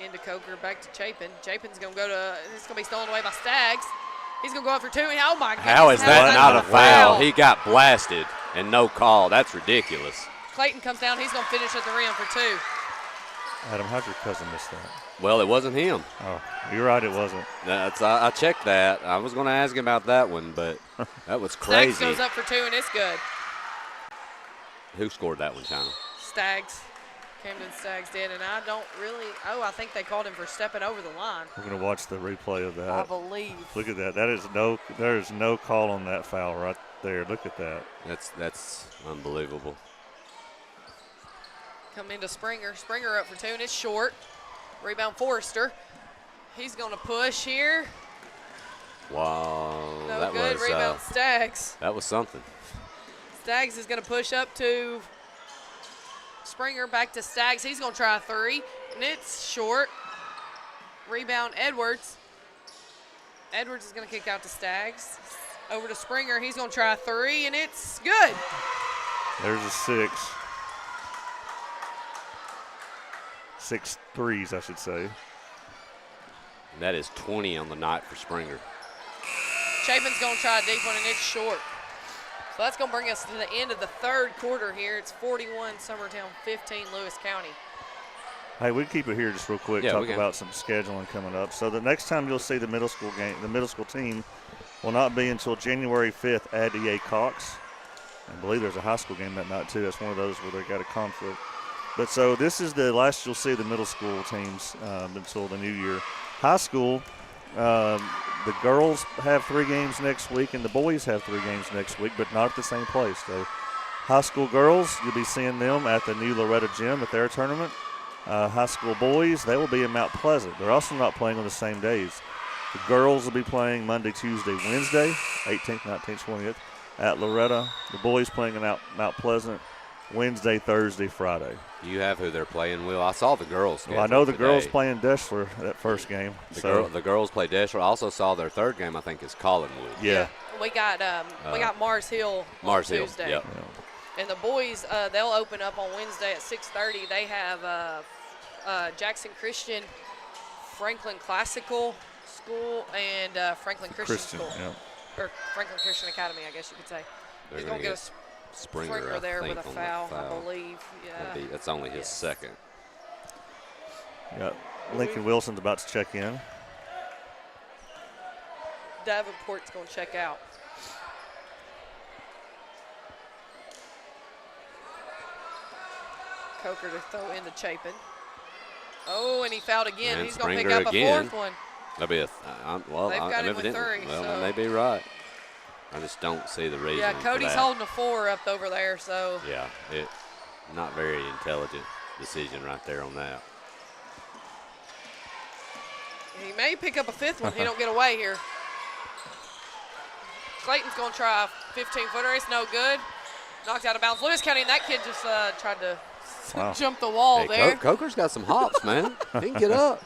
[SPEAKER 4] into Coker, back to Chapin. Chapin's going to go to, it's going to be stolen away by Staggs. He's going to go up for 2. And oh, my goodness.
[SPEAKER 3] How is that not a foul? He got blasted and no call. That's ridiculous.
[SPEAKER 4] Clayton comes down. He's going to finish at the rim for 2.
[SPEAKER 5] Adam, how'd your cousin miss that?
[SPEAKER 3] Well, it wasn't him.
[SPEAKER 5] Oh, you're right, it wasn't.
[SPEAKER 3] I checked that. I was going to ask him about that one, but that was crazy.
[SPEAKER 4] Staggs goes up for 2, and it's good.
[SPEAKER 3] Who scored that one, China?
[SPEAKER 4] Staggs. Camden Staggs did, and I don't really – I think they called him for stepping over the line.
[SPEAKER 5] We're going to watch the replay of that.
[SPEAKER 4] I believe.
[SPEAKER 5] Look at that. There is no call on that foul right there. Look at that.
[SPEAKER 3] That's unbelievable.
[SPEAKER 4] Come into Springer. Springer up for 2, and it's short. Rebound Forrester. He's going to push here.
[SPEAKER 3] Wow.
[SPEAKER 4] No good. Rebound Staggs.
[SPEAKER 3] That was something.
[SPEAKER 4] Staggs is going to push up to Springer, back to Staggs. He's going to try a 3, and it's short. Rebound Edwards. Edwards is going to kick out to Staggs. Over to Springer. He's going to try a 3, and it's good.
[SPEAKER 5] There's a 6. 6 threes, I should say.
[SPEAKER 3] And that is 20 on the night for Springer.
[SPEAKER 4] Chapin's going to try a deep one, and it's short. So that's going to bring us to the end of the third quarter here. It's 41 Summertown, 15 Lewis County.
[SPEAKER 5] Hey, we keep it here just real quick.
[SPEAKER 3] Yeah,
[SPEAKER 5] talk about some scheduling coming up. So the next time you'll see the middle school game, the middle school team will not be until January 5th at EA Cox. I believe there's a high school game that night too. That's one of those where they got a conflict. But so this is the last you'll see the middle school teams until the new year. High school, the girls have 3 games next week and the boys have 3 games next week, but not at the same place. So high school girls, you'll be seeing them at the new Loretta Gym at their tournament. High school boys, they will be in Mount Pleasant. They're also not playing on the same days. The girls will be playing Monday, Tuesday, Wednesday, 18th, 19th, 20th at Loretta. The boys playing in Mount Pleasant Wednesday, Thursday, Friday.
[SPEAKER 3] You have who they're playing, Will? I saw the girls.
[SPEAKER 5] Well, I know the girls playing Deshler that first game.
[SPEAKER 3] The girls play Deshler. I also saw their third game, I think, is Collinwood.
[SPEAKER 5] Yeah.
[SPEAKER 4] We got Mars Hill on Tuesday.
[SPEAKER 3] Yep.
[SPEAKER 4] And the boys, they'll open up on Wednesday at 6:30. They have Jackson Christian, Franklin Classical School, and Franklin Christian School.
[SPEAKER 5] Yeah.
[SPEAKER 4] Or Franklin Christian Academy, I guess you could say.
[SPEAKER 3] They're
[SPEAKER 4] He's going to get a Springer there with a foul, I believe. Yeah.
[SPEAKER 3] That's only his second.
[SPEAKER 5] Yeah. Lincoln Wilson's about to check in.
[SPEAKER 4] Davenport's going to check out. Coker to throw into Chapin. Oh, and he fouled again.
[SPEAKER 3] And
[SPEAKER 4] he's going to pick
[SPEAKER 3] Springer
[SPEAKER 4] up
[SPEAKER 3] again.
[SPEAKER 4] a 4th one.
[SPEAKER 3] That'll be
[SPEAKER 4] They've got him with 3.
[SPEAKER 3] Well,
[SPEAKER 4] so.
[SPEAKER 3] that may be right. I just don't see the reason.
[SPEAKER 4] Yeah, Cody's
[SPEAKER 3] for that.
[SPEAKER 4] holding a 4 up over there, so.
[SPEAKER 3] Yeah, not very intelligent decision right there on that.
[SPEAKER 4] He may pick up a 5th one. He don't get away here. Clayton's going to try a 15-footer. It's no good. Knocked out of bounds. Lewis County, and that kid just tried to jump the wall there.
[SPEAKER 3] Coker's got some hops, man. He can get up.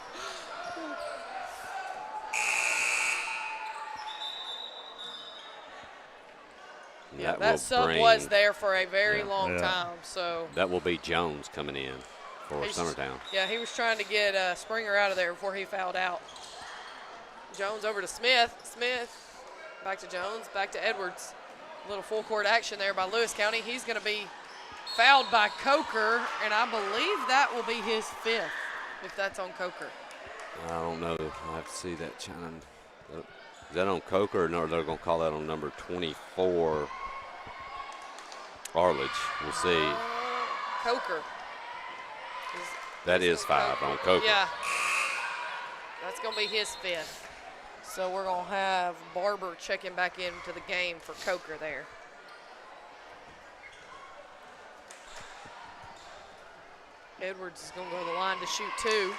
[SPEAKER 4] Yeah, that sub was there for a very long time. So
[SPEAKER 3] that will be Jones coming in for Summertown.
[SPEAKER 4] Yeah, he was trying to get Springer out of there before he fouled out. Jones over to Smith. Smith back to Jones, back to Edwards. A little full court action there by Lewis County. He's going to be fouled by Coker, and I believe that will be his 5th if that's on Coker.
[SPEAKER 3] I don't know. I'll have to see that chime. Is that on Coker, or no, they're going to call that on number 24, Arledge? We'll see.
[SPEAKER 4] Coker.
[SPEAKER 3] That is 5 on Coker.
[SPEAKER 4] Yeah. That's going to be his 5th. So we're going to have Barber checking back into the game for Coker there. Edwards is going to go to the line to shoot 2.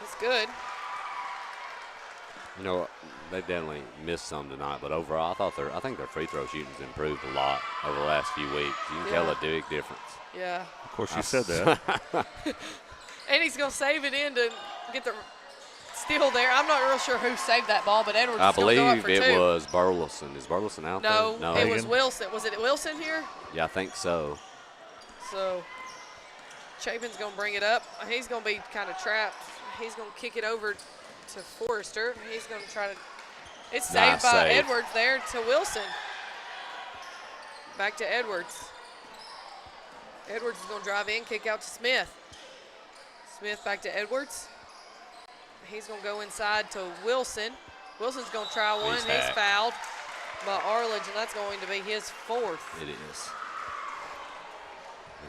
[SPEAKER 4] It's good.
[SPEAKER 3] You know, they definitely missed some tonight, but overall, I think their free throw shooting's improved a lot over the last few weeks. You can tell a big difference.
[SPEAKER 4] Yeah.
[SPEAKER 5] Of course, you said that.
[SPEAKER 4] And he's going to save it in to get the steal there. I'm not real sure who saved that ball, but Edwards
[SPEAKER 3] I
[SPEAKER 4] is going to go up
[SPEAKER 3] believe
[SPEAKER 4] for
[SPEAKER 3] it
[SPEAKER 4] 2.
[SPEAKER 3] was Burleson. Is Burleson out there?
[SPEAKER 4] No, it was Wilson. Was it Wilson here?
[SPEAKER 3] Yeah, I think so.
[SPEAKER 4] So Chapin's going to bring it up. He's going to be kind of trapped. He's going to kick it over to Forrester. He's going to try to – it's saved by Edwards there to Wilson. Back to Edwards. Edwards is going to drive in, kick out to Smith. Smith back to Edwards. He's going to go inside to Wilson. Wilson's going to try one. He's fouled by Arledge, and that's going to be his 4th.
[SPEAKER 3] It is.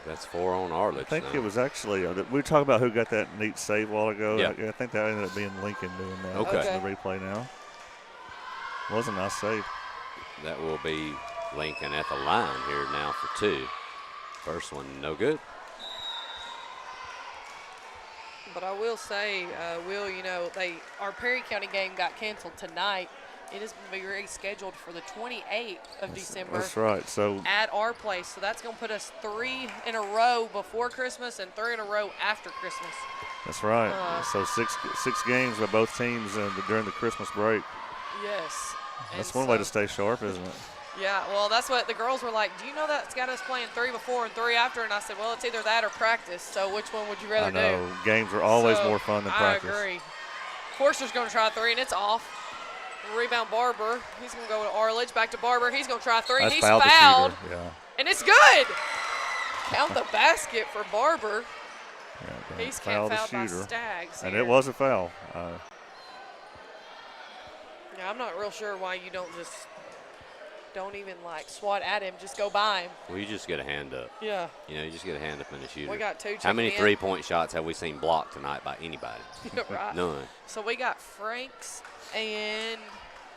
[SPEAKER 3] That's 4 on Arledge.
[SPEAKER 5] I think it was actually, we were talking about who got that neat save a while ago.
[SPEAKER 3] Yeah.
[SPEAKER 5] I think that ended up being Lincoln doing that.
[SPEAKER 3] Okay.
[SPEAKER 5] In the replay now. Was a nice save.
[SPEAKER 3] That will be Lincoln at the line here now for 2. First one, no good.
[SPEAKER 4] But I will say, Will, you know, our Perry County game got canceled tonight. It is going to be rescheduled for the 28th of December.
[SPEAKER 5] That's right. So
[SPEAKER 4] at our place. So that's going to put us 3 in a row before Christmas and 3 in a row after Christmas.
[SPEAKER 5] That's right. So six games by both teams during the Christmas break.
[SPEAKER 4] Yes.
[SPEAKER 5] That's one way to stay sharp, isn't it?
[SPEAKER 4] Yeah, well, that's what the girls were like. Do you know that's got us playing 3 before and 3 after? And I said, well, it's either that or practice. So which one would you rather do?
[SPEAKER 5] I know. Games are always more fun than practice.
[SPEAKER 4] I agree. Forster's going to try 3, and it's off. Rebound Barber. He's going to go to Arledge. Back to Barber. He's going to try 3. He's fouled.
[SPEAKER 5] Yeah.
[SPEAKER 4] And it's good. Count the basket for Barber.
[SPEAKER 5] Yeah,
[SPEAKER 4] he's fouled by Staggs.
[SPEAKER 5] And
[SPEAKER 4] here.
[SPEAKER 5] it was a foul.
[SPEAKER 4] Yeah, I'm not real sure why you don't even like swat at him. Just go by him.
[SPEAKER 3] Well, you just get a hand up.
[SPEAKER 4] Yeah.
[SPEAKER 3] You know, you just get a hand up in the shooter.
[SPEAKER 4] We got 2
[SPEAKER 3] How many
[SPEAKER 4] checking in.
[SPEAKER 3] 3-point shots have we seen blocked tonight by anybody?
[SPEAKER 4] Right.
[SPEAKER 3] None.
[SPEAKER 4] So we got Franks, and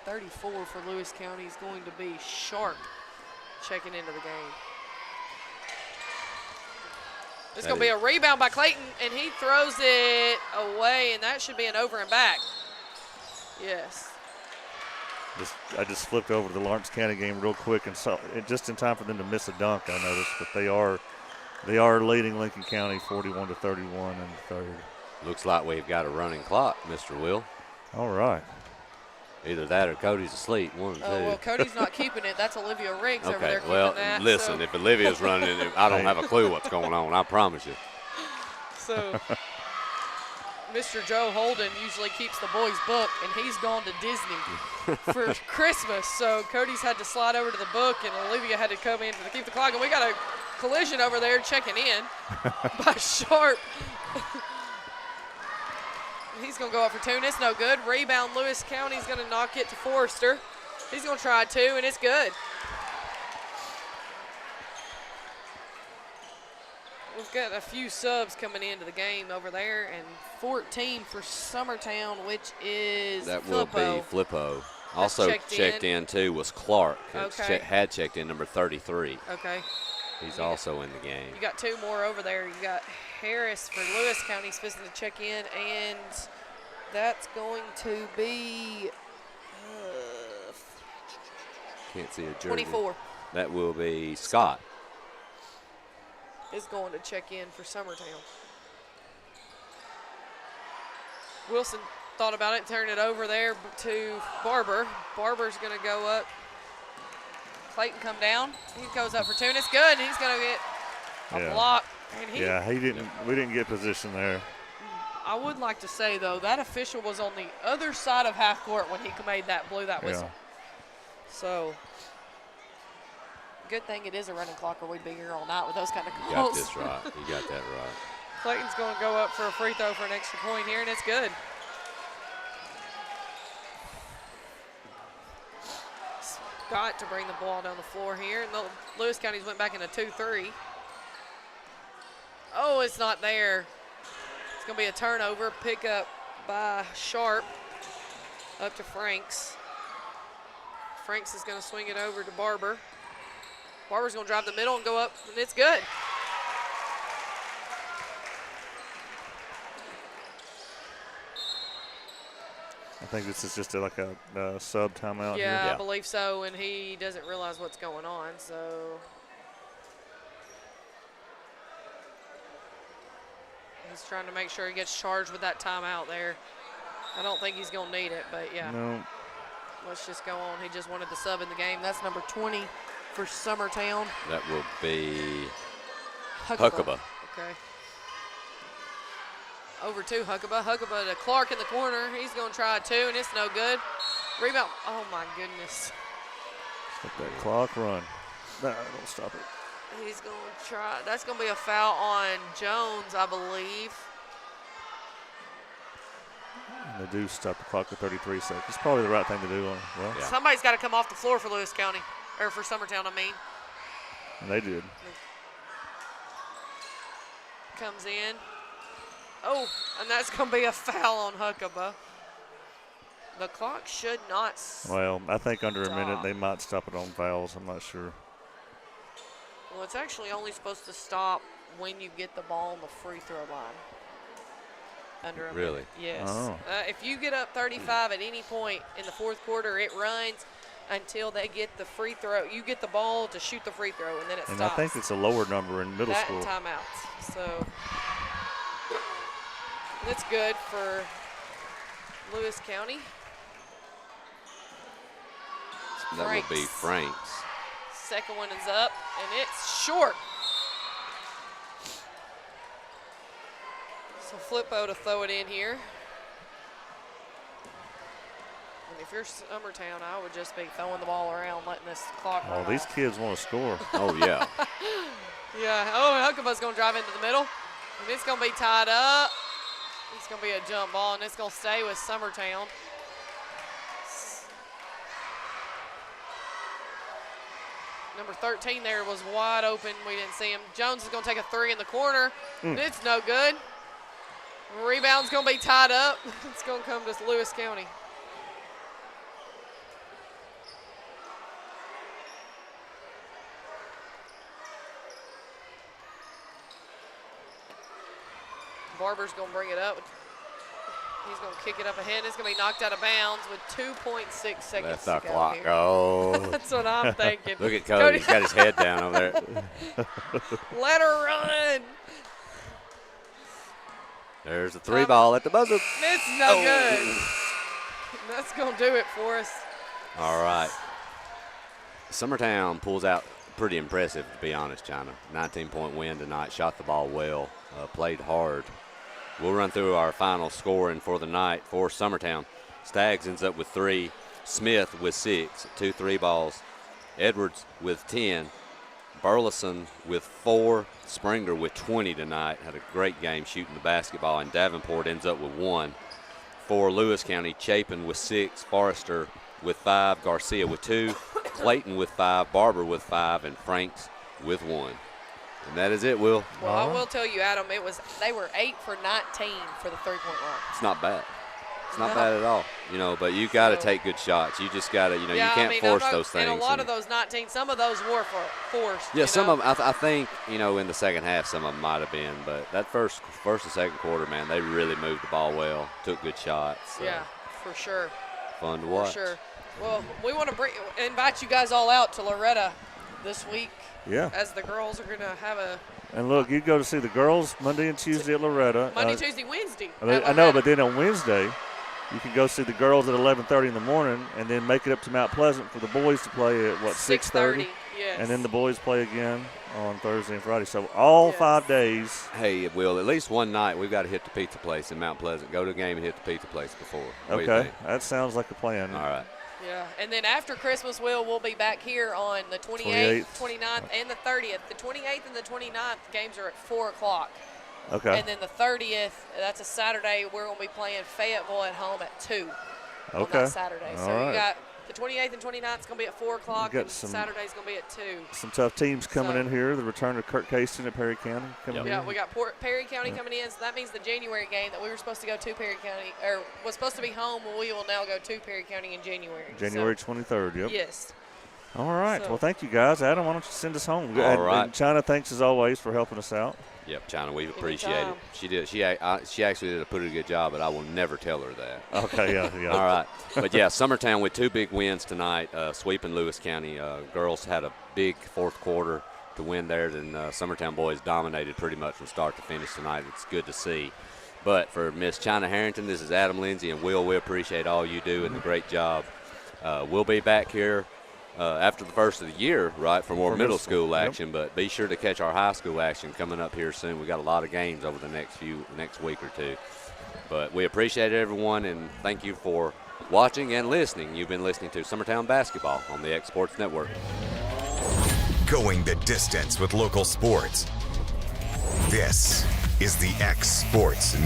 [SPEAKER 4] 34 for Lewis County is going to be Sharp checking into the game. It's going to be a rebound by Clayton, and he throws it away, and that should be an over and back. Yes.
[SPEAKER 5] I just flipped over to the Lawrence County game real quick and saw it just in time for them to miss a dunk. I noticed, but they are leading Lincoln County 41-31 in the third.
[SPEAKER 3] Looks like we've got a running clock, Mr. Will.
[SPEAKER 5] All right.
[SPEAKER 3] Either that or Cody's asleep. One of the two.
[SPEAKER 4] Well, Cody's not keeping it. That's Olivia Riggs over there keeping that.
[SPEAKER 3] Listen, if Olivia's running it, I don't have a clue what's going on. I promise you.
[SPEAKER 4] So Mr. Joe Holden usually keeps the boys' book, and he's gone to Disney for Christmas. So Cody's had to slide over to the book, and Olivia had to come in to keep the clock. And we got a collision over there checking in by Sharp. He's going to go up for 2, and it's no good. Rebound, Lewis County's going to knock it to Forrester. He's going to try 2, and it's good. We've got a few subs coming into the game over there, and 14 for Summertown, which is
[SPEAKER 3] That
[SPEAKER 4] Filippo.
[SPEAKER 3] will be Flippo. Also checked in too was Clark.
[SPEAKER 4] Okay.
[SPEAKER 3] Had checked in number 33.
[SPEAKER 4] Okay.
[SPEAKER 3] He's also in the game.
[SPEAKER 4] You got 2 more over there. You got Harris for Lewis County supposed to check in, and that's going to be
[SPEAKER 3] Can't see a jersey.
[SPEAKER 4] 24.
[SPEAKER 3] That will be Scott.
[SPEAKER 4] Is going to check in for Summertown. Wilson thought about it and turned it over there to Barber. Barber's going to go up. Clayton come down. He goes up for 2, and it's good. He's going to get a block. And
[SPEAKER 5] we didn't get position there.
[SPEAKER 4] I would like to say, though, that official was on the other side of half court when he blew that whistle. So, good thing it is a running clock, or we'd be here all night with those kind of calls.
[SPEAKER 3] You got this right. You got that right.
[SPEAKER 4] Clayton's going to go up for a free throw for an extra point here, and it's good. Scott to bring the ball down the floor here. And Lewis County's went back in a 2-3. Oh, it's not there. It's going to be a turnover. Pick up by Sharp up to Franks. Franks is going to swing it over to Barber. Barber's going to drive the middle and go up, and it's good.
[SPEAKER 5] I think this is just like a sub timeout.
[SPEAKER 4] Yeah,
[SPEAKER 5] here.
[SPEAKER 4] I believe so, and he doesn't realize what's going on, so. He's trying to make sure he gets charged with that timeout there. I don't think he's going to need it, but yeah.
[SPEAKER 5] No.
[SPEAKER 4] Let's just go on. He just wanted the sub in the game. That's number 20 for Summertown.
[SPEAKER 3] That will be
[SPEAKER 4] Huckabee. Okay. Over to Huckabee. Huckabee to Clark in the corner. He's going to try 2, and it's no good. Rebound. Oh, my goodness.
[SPEAKER 5] Let that clock run. No, don't stop it.
[SPEAKER 4] He's going to try. That's going to be a foul on Jones, I believe.
[SPEAKER 5] And they do stop the clock at 33 seconds. It's probably the right thing to do. Well,
[SPEAKER 4] yeah. Somebody's got to come off the floor for Lewis County, or for Summertown, I mean.
[SPEAKER 5] And they did.
[SPEAKER 4] Comes in. Oh, and that's going to be a foul on Huckabee. The clock should not stop.
[SPEAKER 5] Well, I think under a minute they might stop it on fouls. I'm not sure.
[SPEAKER 4] Well, it's actually only supposed to stop when you get the ball on the free throw line. Under a minute. Yes.
[SPEAKER 5] Oh.
[SPEAKER 4] If you get up 35 at any point in the fourth quarter, it runs until they get the free throw. You get the ball to shoot the free throw, and then it stops.
[SPEAKER 5] And I think it's a lower number in middle
[SPEAKER 4] that
[SPEAKER 5] school.
[SPEAKER 4] And timeouts. So that's good for Lewis County.
[SPEAKER 3] That will be Franks.
[SPEAKER 4] Second one is up, and it's short. So Flippo to throw it in here. And if you're Summertown, I would just be throwing the ball around, letting this clock run
[SPEAKER 5] these
[SPEAKER 4] off.
[SPEAKER 5] kids want to score.
[SPEAKER 3] Oh, yeah.
[SPEAKER 4] Yeah. Oh, Huckabee's going to drive into the middle. And it's going to be tied up. It's going to be a jump ball, and it's going to stay with Summertown. Number 13 there was wide open. We didn't see him. Jones is going to take a three in the corner. It's no good. Rebound's going to be tied up. It's going to come to Lewis County. Barber's going to bring it up. He's going to kick it up ahead. It's going to be knocked out of bounds with 2.6 seconds
[SPEAKER 3] Let
[SPEAKER 4] to
[SPEAKER 3] the
[SPEAKER 4] go
[SPEAKER 3] clock
[SPEAKER 4] here.
[SPEAKER 3] go.
[SPEAKER 4] That's what I'm thinking.
[SPEAKER 3] Look at Cody. He's got his head down over there.
[SPEAKER 4] Let her run.
[SPEAKER 3] There's a three ball at the buzzer.
[SPEAKER 4] It's no good. That's going to do it for us.
[SPEAKER 3] All right. Summertown pulls out pretty impressive, to be honest, China. 19-point win tonight. Shot the ball well. Played hard. We'll run through our final scoring for the night for Summertown. Staggs ends up with 3. Smith with 6. 2 3 balls. Edwards with 10. Burleson with 4. Springer with 20 tonight. Had a great game shooting the basketball. And Davenport ends up with 1. For Lewis County, Chapin with 6. Forrester with 5. Garcia with 2. Clayton with 5. Barber with 5. And Franks with 1. And that is it, Will.
[SPEAKER 4] Well, I will tell you, Adam, they were 8 for 19 for the three-point line.
[SPEAKER 3] It's not bad. It's not bad at all. But you got to take good shots. You just got to, you can't force those things.
[SPEAKER 4] And a lot of those 19, some of those were forced.
[SPEAKER 3] Yeah, some of them, I think, in the second half, some of them might have been. But that first and second quarter, man, they really moved the ball well, took good shots.
[SPEAKER 4] Yeah, for sure.
[SPEAKER 3] Fun to watch.
[SPEAKER 4] For sure. Well, we want to invite you guys all out to Loretta this week.
[SPEAKER 5] Yeah.
[SPEAKER 4] As the girls are going to have a.
[SPEAKER 5] And look, you go to see the girls Monday and Tuesday at Loretta.
[SPEAKER 4] Monday, Tuesday, Wednesday.
[SPEAKER 5] I know, but then on Wednesday, you can go see the girls at 11:30 in the morning, and then make it up to Mount Pleasant for the boys to play at 6:30.
[SPEAKER 4] Yes.
[SPEAKER 5] And then the boys play again on Thursday and Friday. So all 5 days.
[SPEAKER 3] Hey, Will, at least one night we've got to hit the pizza place in Mount Pleasant. Go to a game and hit the pizza place before.
[SPEAKER 5] Okay, that sounds like a plan.
[SPEAKER 3] All right.
[SPEAKER 4] Yeah, and then after Christmas, we'll be back here on the 28th, 29th, and the 30th. The 28th and the 29th games are at 4 o'clock.
[SPEAKER 5] Okay.
[SPEAKER 4] And then the 30th, that's a Saturday, we're going to be playing Fayetteville at home at 2 on that Saturday.
[SPEAKER 5] All
[SPEAKER 4] so
[SPEAKER 5] right.
[SPEAKER 4] you got the 28th and 29th is going to be at 4 o'clock, and Saturday's going to be at 2.
[SPEAKER 5] Some tough teams coming in here. The return of Kirk Caston at Perry County coming in.
[SPEAKER 4] Yeah, we got Perry County coming in, so that means the January game that we were supposed to go to Perry County, or was supposed to be home, we will now go to Perry County in January.
[SPEAKER 5] January 23rd, yep.
[SPEAKER 4] Yes.
[SPEAKER 5] All right. Well, thank you, guys. Adam, why don't you send us home?
[SPEAKER 3] All right.
[SPEAKER 5] And China, thanks as always for helping us out.
[SPEAKER 3] Yep, China, we appreciate it. She did. She actually did a pretty good job, but I will never tell her that.
[SPEAKER 5] Okay, yeah.
[SPEAKER 3] All right. But, yeah, Summertown with 2 big wins tonight, sweeping Lewis County. Girls had a big fourth quarter to win there, and Summertown boys dominated pretty much from start to finish tonight. It's good to see. But for Miss China Harrington, this is Adam Lindsay, and Will, we appreciate all you do and the great job. We'll be back here after the first of the year, right, for more middle school action. But be sure to catch our high school action coming up here soon. We got a lot of games over the next week or two. But we appreciate everyone, and thank you for watching and listening. You've been listening to Summertown Basketball on the X Sports Network.
[SPEAKER 1] Going the distance with local sports. This is the X Sports Network.